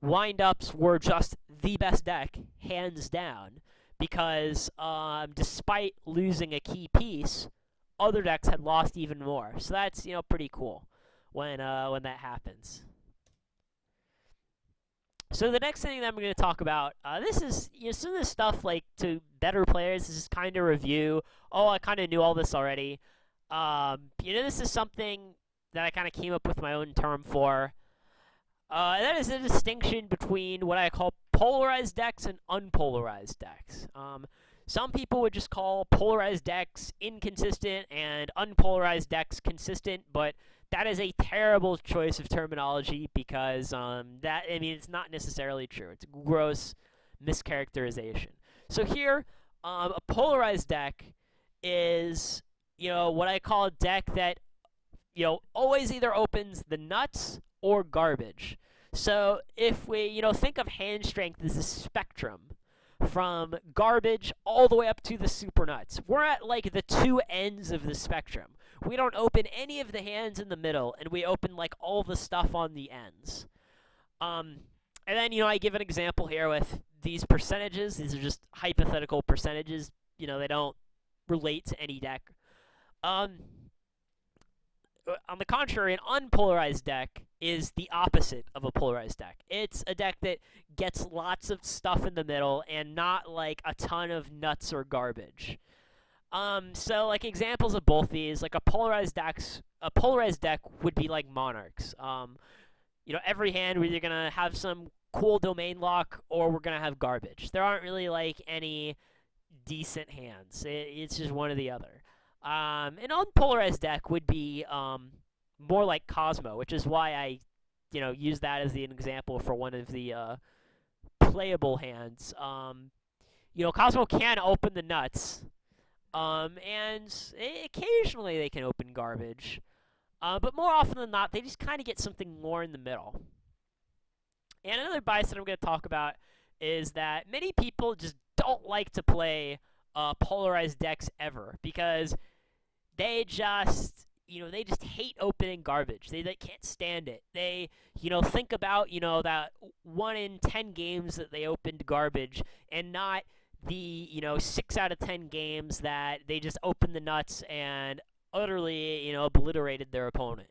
windups were just the best deck, hands down, because despite losing a key piece, other decks had lost even more. So that's pretty cool when that happens. So the next thing that I'm going to talk about, this is some of this stuff like to better players. This is kind of review. Oh, I kind of knew all this already. This is something that I kind of came up with my own term for. That is a distinction between what I call polarized decks and unpolarized decks. Some people would just call polarized decks inconsistent and unpolarized decks consistent, but that is a terrible choice of terminology because it's not necessarily true. It's a gross mischaracterization. So here, a polarized deck is, what I call a deck that, always either opens the nuts or garbage. So if we, think of hand strength as a spectrum from garbage all the way up to the super nuts. We're at like the 2 ends of the spectrum. We don't open any of the hands in the middle, and we open like all the stuff on the ends. And then, I give an example here with these percentages. These are just hypothetical percentages. They don't relate to any deck. on the contrary, an unpolarized deck is the opposite of a polarized deck. It's a deck that gets lots of stuff in the middle and not like a ton of nuts or garbage. So like examples of both these, like a polarized deck would be like Monarchs. Every hand we're either gonna have some cool domain lock or we're gonna have garbage. There aren't really like any decent hands. It's just one or the other. An unpolarized deck would be more like Cosmo, which is why I, use that as an example for one of the playable hands. Cosmo can open the nuts, and occasionally they can open garbage, but more often than not, they just kind of get something more in the middle. And another bias that I'm going to talk about is that many people just don't like to play polarized decks ever because they just hate opening garbage. They can't stand it. They, think about, that 1 in 10 games that they opened garbage and not the, 6 out of 10 games that they just opened the nuts and utterly, obliterated their opponent.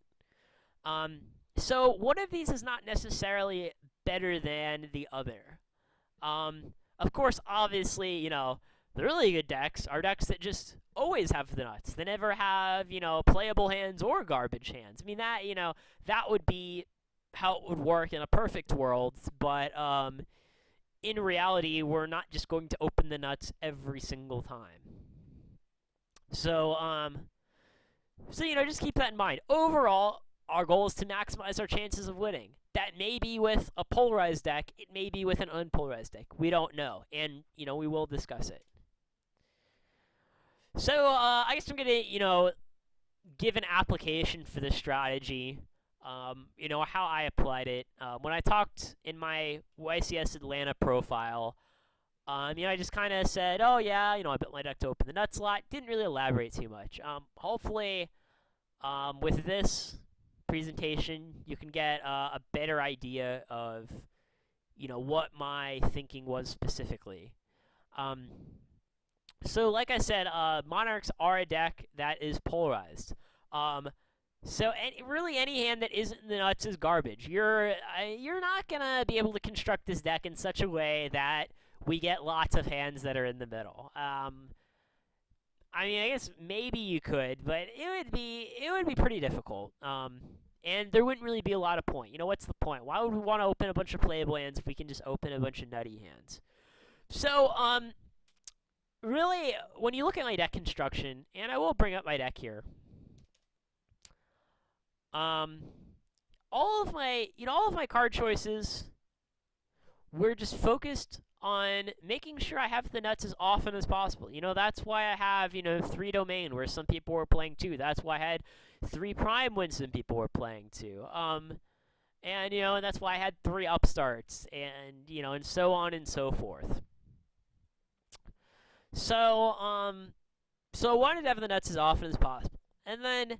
So one of these is not necessarily better than the other. Of course, obviously, the really good decks are decks that just always have the nuts. They never have, playable hands or garbage hands. I mean, that would be how it would work in a perfect world, but in reality, we're not just going to open the nuts every single time. So, just keep that in mind. Overall, our goal is to maximize our chances of winning. That may be with a polarized deck. It may be with an unpolarized deck. We don't know, and, we will discuss it. So, I guess I'm going to, give an application for this strategy, how I applied it. When I talked in my YCS Atlanta profile, I just kind of said, oh, yeah, I built my deck to open the nuts a lot. Didn't really elaborate too much. Hopefully, with this presentation, you can get a better idea of, what my thinking was specifically. So, like I said, Monarchs are a deck that is polarized. So, really, any hand that isn't in the nuts is garbage. You're not gonna be able to construct this deck in such a way that we get lots of hands that are in the middle. I guess maybe you could, but it would be pretty difficult. And there wouldn't really be a lot of point. What's the point? Why would we want to open a bunch of playable hands if we can just open a bunch of nutty hands? So, really, when you look at my deck construction, and I will bring up my deck here, all of my card choices were just focused on making sure I have the nuts as often as possible. That's why I have, 3 domain, where some people were playing 2. That's why I had 3 prime when some people were playing 2. And that's why I had 3 upstarts, and, and so on and so forth. So, I wanted to have the nuts as often as possible. And then,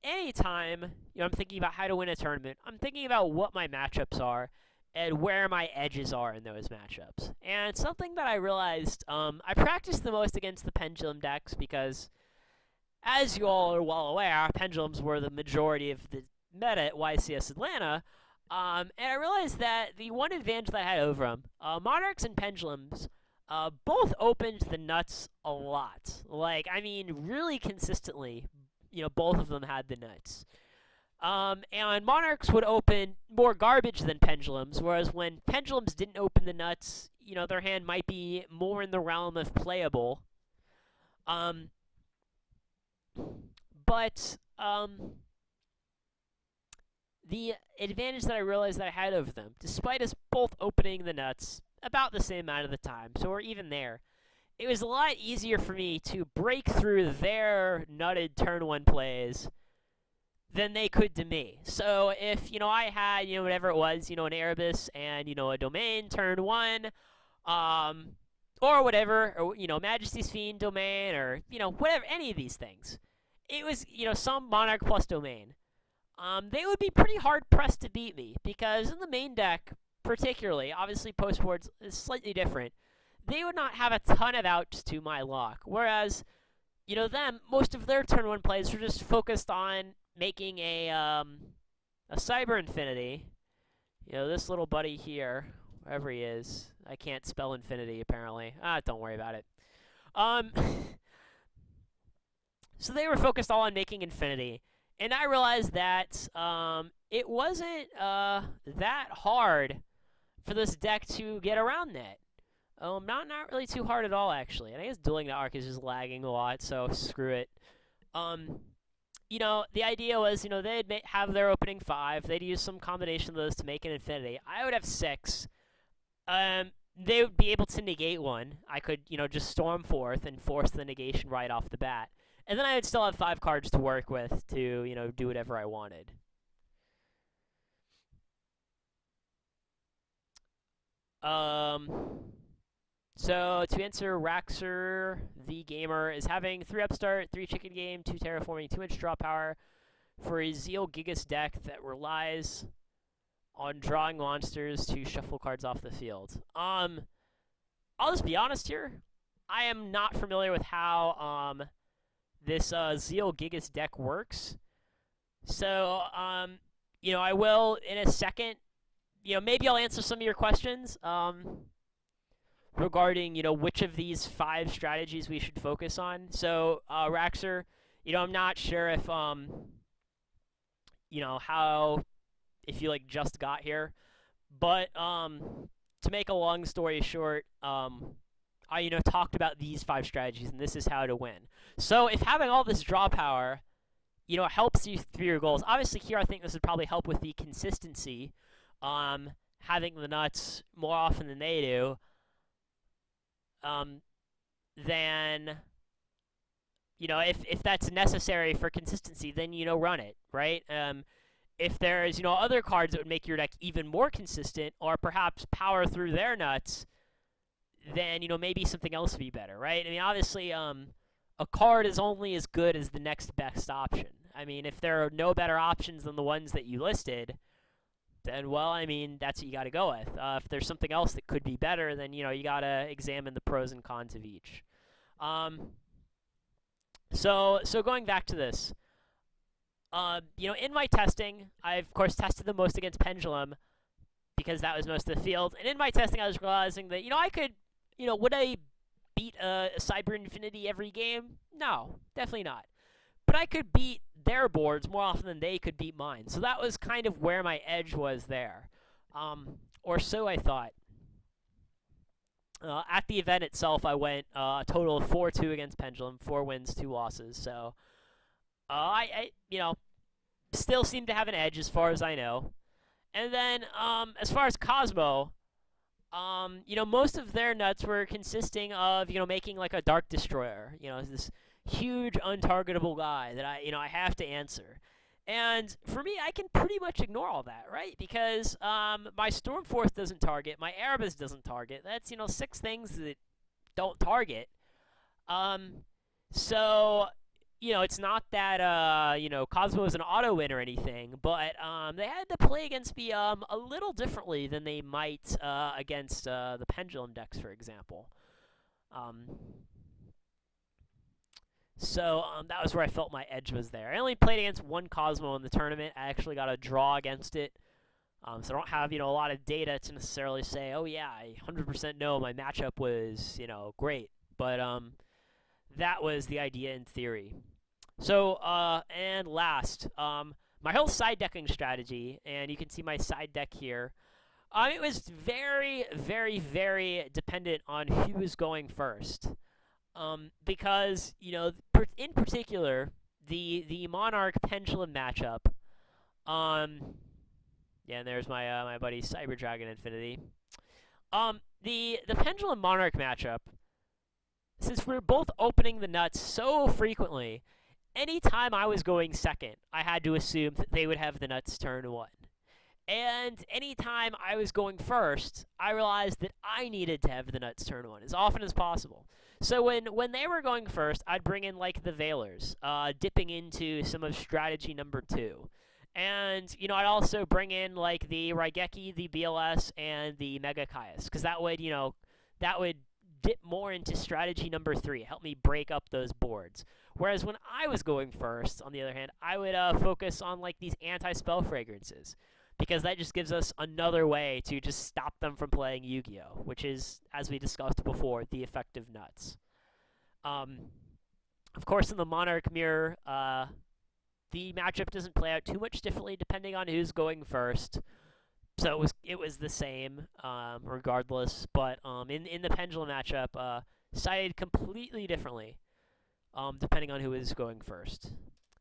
anytime, I'm thinking about how to win a tournament, I'm thinking about what my matchups are and where my edges are in those matchups. And something that I realized, I practiced the most against the pendulum decks because, as you all are well aware, pendulums were the majority of the meta at YCS Atlanta. And I realized that the one advantage that I had over them, Monarchs and Pendulums, both opened the nuts a lot. Really consistently, both of them had the nuts. And Monarchs would open more garbage than Pendulums, whereas when Pendulums didn't open the nuts, their hand might be more in the realm of playable. But the advantage that I realized that I had over them, despite us both opening the nuts about the same amount of the time, so we're even there, it was a lot easier for me to break through their nutted turn 1 plays than they could to me. So if, I had, whatever it was, an Erebus and, a domain turn 1, or whatever, or, Majesty's Fiend domain, or, whatever, any of these things. It was, some Monarch plus domain. They would be pretty hard-pressed to beat me, because in the main deck, particularly, obviously post-boards is slightly different, they would not have a ton of outs to my lock, whereas, most of their turn 1 plays were just focused on making a Cyber Infinity. You know, this little buddy here, wherever he is. I can't spell infinity apparently. Don't worry about it. Um, so they were focused all on making infinity, and I realized that it wasn't that hard for this deck to get around that. Not really too hard at all actually. And I guess Dueling the Arc is just lagging a lot, so screw it. Um, the idea was, they'd have their opening 5. They'd use some combination of those to make an infinity. I would have 6. They would be able to negate one. I could, just storm forth and force the negation right off the bat. And then I would still have 5 cards to work with to, do whatever I wanted. So to answer, Raxer the Gamer is having 3 upstart, 3 chicken game, 2 terraforming, 2-inch draw power for a Zeal Gigas deck that relies on drawing monsters to shuffle cards off the field. I'll just be honest here. I am not familiar with how this Zeal Gigas deck works. So I will in a second. Maybe I'll answer some of your questions. Regarding, which of these 5 strategies we should focus on. So, Raxer, I'm not sure if, how, if you, just got here. But, to make a long story short, I, talked about these 5 strategies, and this is how to win. So, if having all this draw power, helps you through your goals, obviously here I think this would probably help with the consistency, having the nuts more often than they do, then if that's necessary for consistency, then run it, right? If there's other cards that would make your deck even more consistent, or perhaps power through their nuts, then maybe something else would be better, right? I mean, obviously, a card is only as good as the next best option. I mean, if there are no better options than the ones that you listed, then, well, I mean, that's what you got to go with. If there's something else that could be better, then, you got to examine the pros and cons of each. So going back to this, in my testing, I, of course, tested the most against Pendulum because that was most of the field. And in my testing, I was realizing that, I could, would I beat a Cyber Infinity every game? No, definitely not. But I could beat their boards more often than they could beat mine. So that was kind of where my edge was there. Or so I thought. At the event itself, I went a total of 4-2 against Pendulum, 4 wins, 2 losses. So I still seem to have an edge as far as I know. And then as far as Cosmo, most of their nuts were consisting of, making like a Dark Destroyer, this huge untargetable guy that I have to answer. And for me, I can pretty much ignore all that, right? Because my Stormforth doesn't target, my Erebus doesn't target. That's 6 things that don't target. So it's not that Cosmo is an auto win or anything, but they had to play against me a little differently than they might against the Pendulum decks, for example. So that was where I felt my edge was there. I only played against 1 Cosmo in the tournament. I actually got a draw against it. So I don't have, a lot of data to necessarily say, oh yeah, I 100% know my matchup was, great. But that was the idea in theory. So, and last, my whole side decking strategy, and you can see my side deck here. It was very, very, very dependent on who was going first. Because, in particular, the Monarch Pendulum matchup, yeah, and there's my my buddy Cyber Dragon Infinity. The Pendulum Monarch matchup, since we're both opening the nuts so frequently, anytime I was going second, I had to assume that they would have the nuts turn 1. And anytime I was going first, I realized that I needed to have the nuts turn 1 as often as possible. So when they were going first, I'd bring in like the Veilers, dipping into some of strategy number 2. And, I'd also bring in like the Raigeki, the BLS, and the Mega Caius, because that would, that would dip more into strategy number 3, help me break up those boards. Whereas when I was going first, on the other hand, I would focus on like these anti-spell fragrances, because that just gives us another way to just stop them from playing Yu-Gi-Oh, which is, as we discussed before, the effective nuts. Um, of course, in the Monarch Mirror, the matchup doesn't play out too much differently depending on who's going first. So it was the same regardless. But in the Pendulum matchup, sided completely differently depending on who is going first.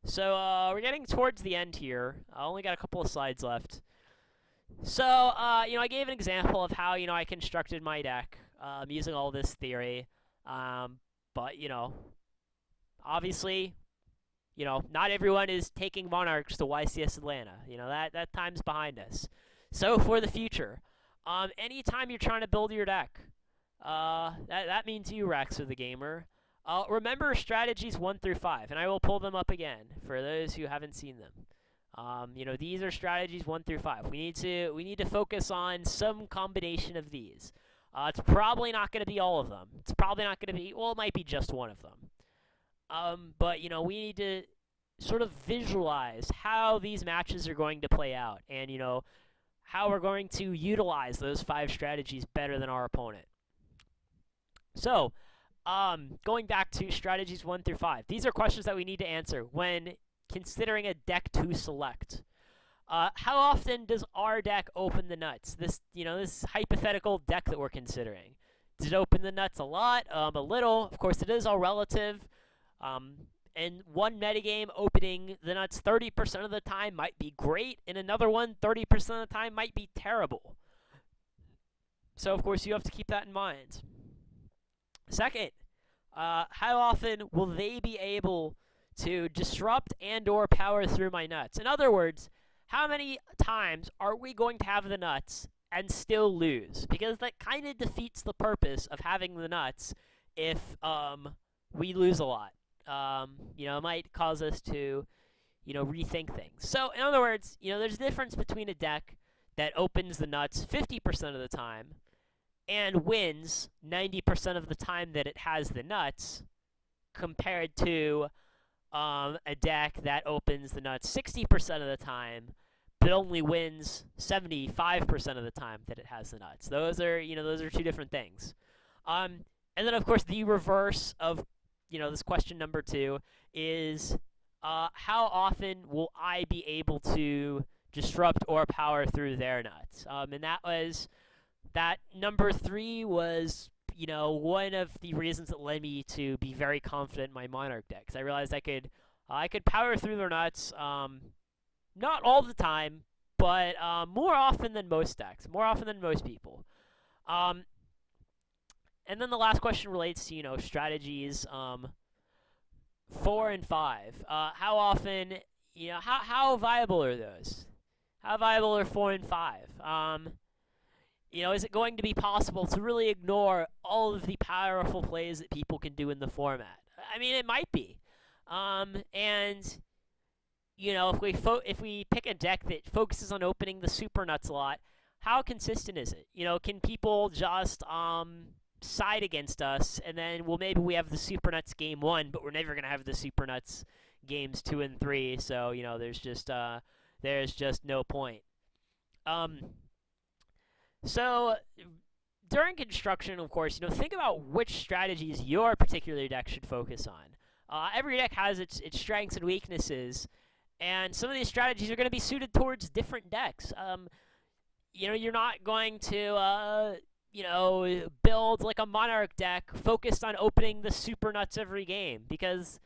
So we're getting towards the end here. I only got a couple of slides left. So I gave an example of how I constructed my deck using all this theory. But obviously, not everyone is taking Monarchs to YCS Atlanta. That time's behind us. So for the future, anytime you're trying to build your deck, that means you, Rex, are the gamer. Remember strategies 1 through 5, and I will pull them up again for those who haven't seen them. These are strategies 1 through 5. We need to focus on some combination of these. It's probably not going to be all of them. It's probably not going to be, well, it might be just one of them. But we need to sort of visualize how these matches are going to play out, and how we're going to utilize those 5 strategies better than our opponent. So, going back to strategies 1 through 5, these are questions that we need to answer when considering a deck to select. How often does our deck open the nuts? This hypothetical deck that we're considering. Does it open the nuts a lot? A little. Of course, it is all relative. And one metagame, opening the nuts 30% of the time might be great, and another one, 30% of the time, might be terrible. So, of course, you have to keep that in mind. Second, how often will they be able to disrupt and or power through my nuts? In other words, how many times are we going to have the nuts and still lose? Because that kind of defeats the purpose of having the nuts if we lose a lot. It might cause us to, rethink things. So, in other words, there's a difference between a deck that opens the nuts 50% of the time and wins 90% of the time that it has the nuts, compared to a deck that opens the nuts 60% of the time but only wins 75% of the time that it has the nuts. Those are two different things. And then, of course, the reverse of this question number 2 is how often will I be able to disrupt or power through their nuts? And that number 3 was, one of the reasons that led me to be very confident in my Monarch deck, because I realized I could power through their nuts, not all the time, but more often than most decks, more often than most people. And then the last question relates to, strategies 4 and 5. How often, how viable are those? How viable are 4 and 5? Is it going to be possible to really ignore all of the powerful plays that people can do in the format? I mean, it might be. And, if we pick a deck that focuses on opening the super nuts a lot, how consistent is it? Can people just side against us, and then, maybe we have the super nuts game 1, but we're never going to have the super nuts games 2 and 3, so, there's just no point. So, during construction, of course, think about which strategies your particular deck should focus on. Every deck has its strengths and weaknesses, and some of these strategies are going to be suited towards different decks. You're not going to, build like a Monarch deck focused on opening the super nuts every game, because,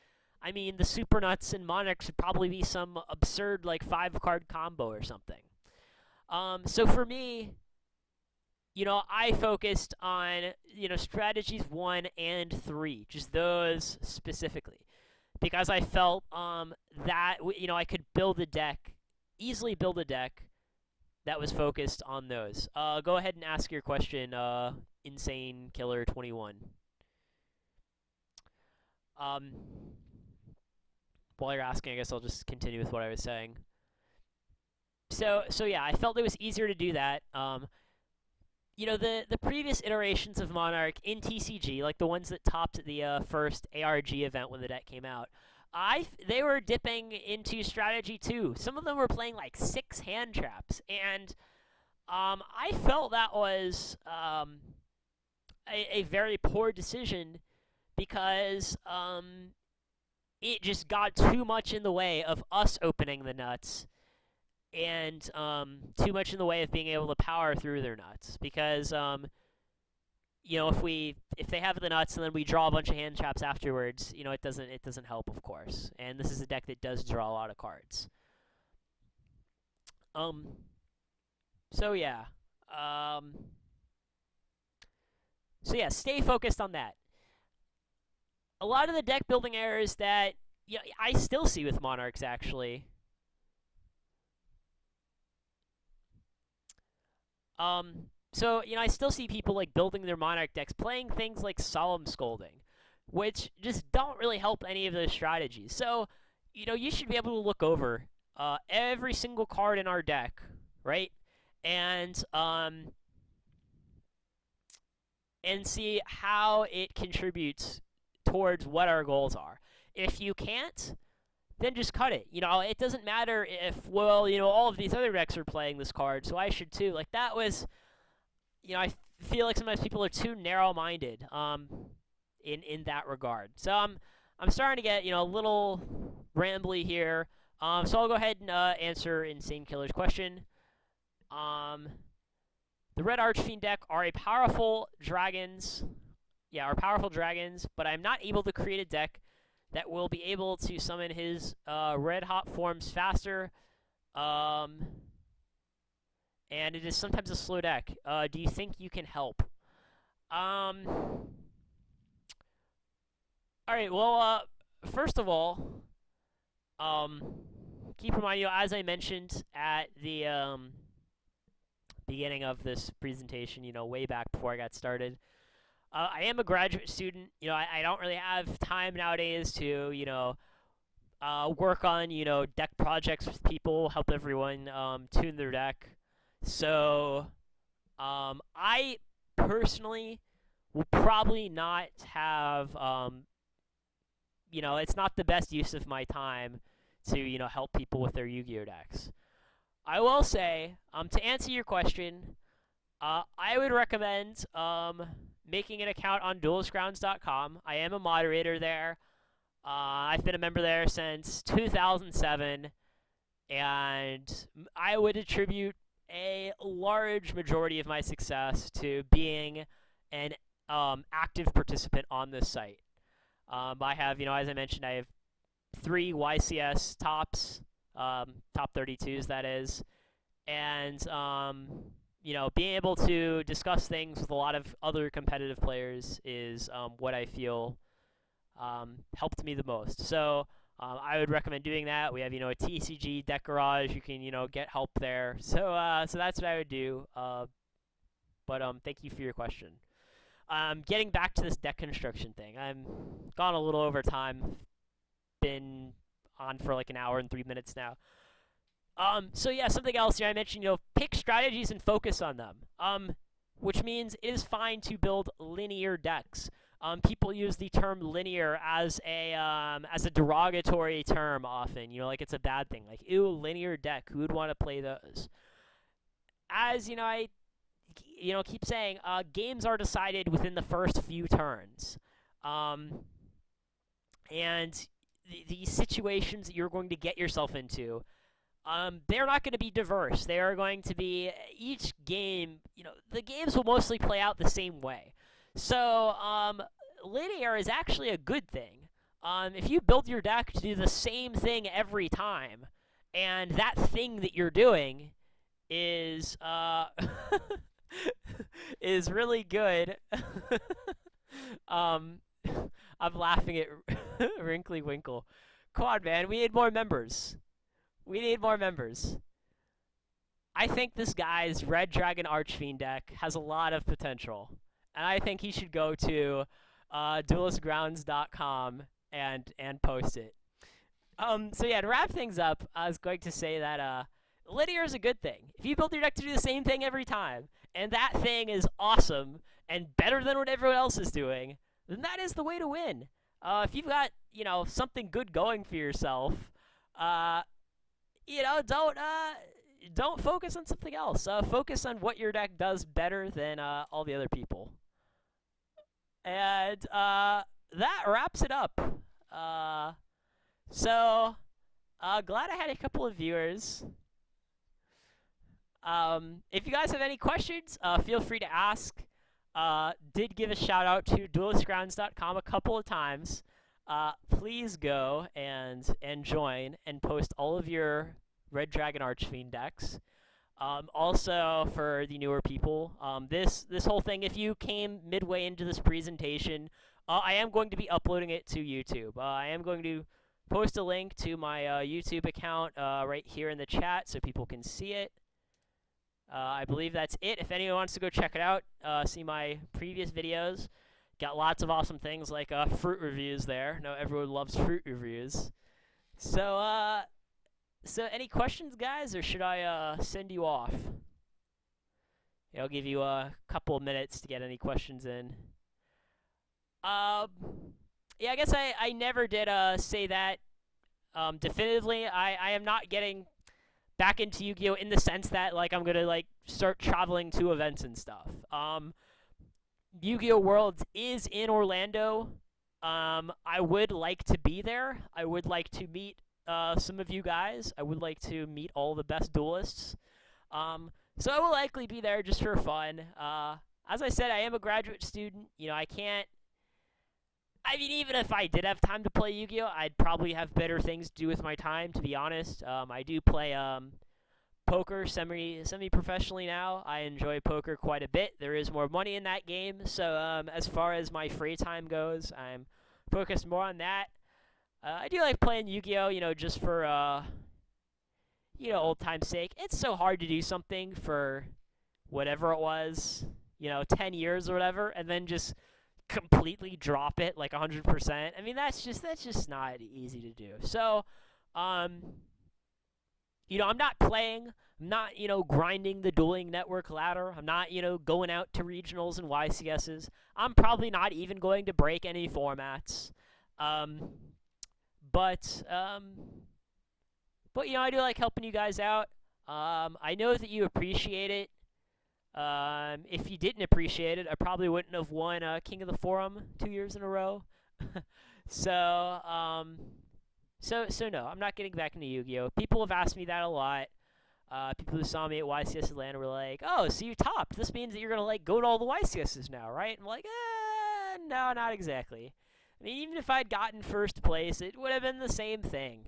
the super nuts in Monarch should probably be some absurd, 5-card combo or something. So for me, I focused on, strategies 1 and 3, just those specifically, because I felt that, I could easily build a deck that was focused on those. Go ahead and ask your question, Insane Killer 21. While you're asking, I guess I'll just continue with what I was saying. So yeah, I felt it was easier to do that. the previous iterations of Monarch in TCG, like the ones that topped the first ARG event when the deck came out, they were dipping into strategy too. Some of them were playing like 6 hand traps, and I felt that was a very poor decision because it just got too much in the way of us opening the nuts and too much in the way of being able to power through their nuts because if they have the nuts and then we draw a bunch of hand traps afterwards, it doesn't help, of course. And this is a deck that does draw a lot of cards. Um so yeah. Um so yeah, stay focused on that. A lot of the deck building errors that I still see with Monarchs actually. I still see people like building their Monarch decks playing things like Solemn Scolding, which just don't really help any of those strategies. So, you should be able to look over every single card in our deck, right? And and see how it contributes towards what our goals are. If you can't, then just cut it. It doesn't matter if, well, all of these other decks are playing this card, so I should too. Like, that was, I feel like sometimes people are too narrow-minded in that regard. So I'm starting to get, a little rambly here. So I'll go ahead and answer Insane Killer's question. The Red Archfiend deck are powerful dragons, but I'm not able to create a deck that will be able to summon his red hot forms faster. And it is sometimes a slow deck. Do you think you can help? All right. Well, first of all, um, keep in mind, as I mentioned at the beginning of this presentation, way back before I got started, I am a graduate student. I don't really have time nowadays to, work on, deck projects with people, help everyone tune their deck. So, I personally will probably not have, it's not the best use of my time to, help people with their Yu-Gi-Oh decks. I will say, to answer your question, I would recommend making an account on duelistgrounds.com. I am a moderator there. I've been a member there since 2007, and I would attribute a large majority of my success to being an active participant on this site. I have, as I mentioned, I have 3 YCS tops, top 32s, that is, and being able to discuss things with a lot of other competitive players is what I feel helped me the most. So I would recommend doing that. We have, a TCG Deck Garage. You can, get help there. So that's what I would do. But thank you for your question. Getting back to this deck construction thing, I'm gone a little over time. Been on for like an hour and 3 minutes now. So yeah, something else here I mentioned, pick strategies and focus on them. Which means it is fine to build linear decks. People use the term linear as a derogatory term often. Like it's a bad thing. Like, ew, linear deck. Who would want to play those? As I keep saying, games are decided within the first few turns. And the situations that you're going to get yourself into, they're not going to be diverse. They are going to be, each game, the games will mostly play out the same way. So, linear is actually a good thing. If you build your deck to do the same thing every time, and that thing that you're doing is, is really good. I'm laughing at Wrinkly Winkle. Come on, man, we need more members. We need more members. I think this guy's Red Dragon Archfiend deck has a lot of potential. And I think he should go to duelistgrounds.com and post it. So yeah, to wrap things up, I was going to say that Linear is a good thing. If you build your deck to do the same thing every time, and that thing is awesome and better than what everyone else is doing, then that is the way to win. If you've got something good going for yourself, uh, you know don't focus on something else. Focus on what your deck does better than all the other people. And that wraps it up. Uh, so glad I had a couple of viewers. If you guys have any questions, feel free to ask. Did give a shout out to duelistgrounds.com a couple of times. Please go and join and post all of your Red Dragon Archfiend decks. Also, for the newer people, this whole thing, if you came midway into this presentation, I am going to be uploading it to YouTube. I am going to post a link to my YouTube account right here in the chat so people can see it. I believe that's it. If anyone wants to go check it out, see my previous videos. Got lots of awesome things like fruit reviews there. I know everyone loves fruit reviews. So any questions, guys, or should I send you off? Yeah, I'll give you a couple of minutes to get any questions in. Yeah, I guess I never did say that definitively. I am not getting back into Yu-Gi-Oh! In the sense that I'm gonna start traveling to events and stuff. Yu-Gi-Oh! Worlds is in Orlando. I would like to be there. I would like to meet some of you guys. I would like to meet all the best duelists. So I will likely be there just for fun. As I said, I am a graduate student. I can't. I mean, even if I did have time to play Yu-Gi-Oh!, I'd probably have better things to do with my time, to be honest. I do play poker semi-professionally now. I enjoy poker quite a bit. There is more money in that game, so as far as my free time goes, I'm focused more on that. I do like playing Yu-Gi-Oh!, just for, old time's sake. It's so hard to do something for whatever it was, 10 years or whatever, and then just completely drop it 100%. I mean, that's just not easy to do. So, I'm not playing. I'm not, grinding the dueling network ladder. I'm not, going out to regionals and YCSs. I'm probably not even going to break any formats. But I do like helping you guys out. I know that you appreciate it. If you didn't appreciate it, I probably wouldn't have won King of the Forum 2 years in a row. So no, I'm not getting back into Yu-Gi-Oh! People have asked me that a lot. People who saw me at YCS Atlanta were like, "Oh, so you topped. This means that you're gonna go to all the YCSs now, right?" I'm like, no, not exactly. I mean, even if I'd gotten first place, it would have been the same thing.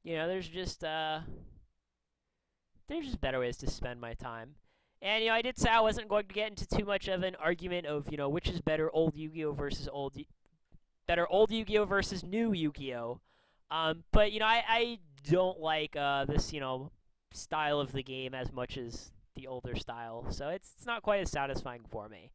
There's just better ways to spend my time. And, I did say I wasn't going to get into too much of an argument of, which is better, old Yu-Gi-Oh! Versus old Yu-Gi-Oh! Versus new Yu-Gi-Oh! But, I don't like this, style of the game as much as the older style. So it's not quite as satisfying for me.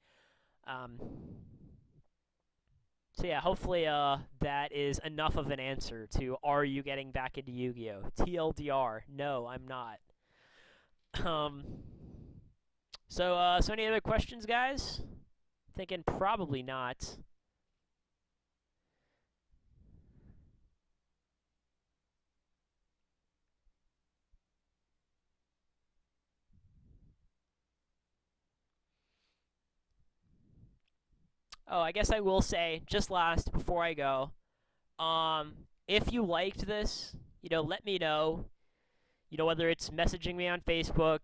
So yeah, hopefully that is enough of an answer to are you getting back into Yu-Gi-Oh? TLDR, no, I'm not. So any other questions, guys? Thinking probably not. Oh, I guess I will say, just last, before I go, if you liked this, let me know. Whether it's messaging me on Facebook,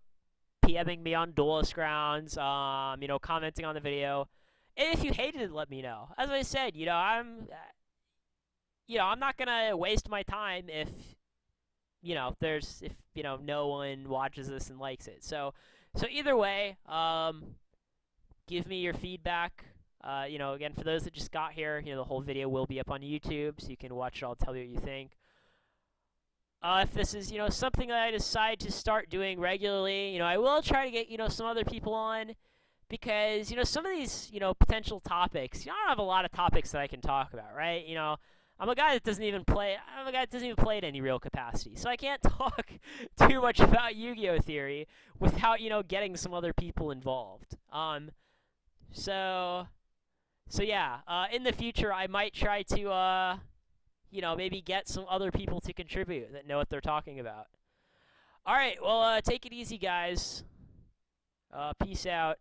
PMing me on Duelist Grounds, commenting on the video. And if you hated it, let me know. As I said, I'm not gonna waste my time if no one watches this and likes it. So either way, give me your feedback. Again, for those that just got here, the whole video will be up on YouTube, so you can watch it all, tell me what you think. If this is, something that I decide to start doing regularly, I will try to get, some other people on, because, some of these, potential topics, I don't have a lot of topics that I can talk about, right? I'm a guy that doesn't even play. I'm a guy that doesn't even play at any real capacity, so I can't talk too much about Yu-Gi-Oh theory without getting some other people involved. So so yeah. In the future, I might try to maybe get some other people to contribute that know what they're talking about. All right. Well, take it easy, guys. Peace out.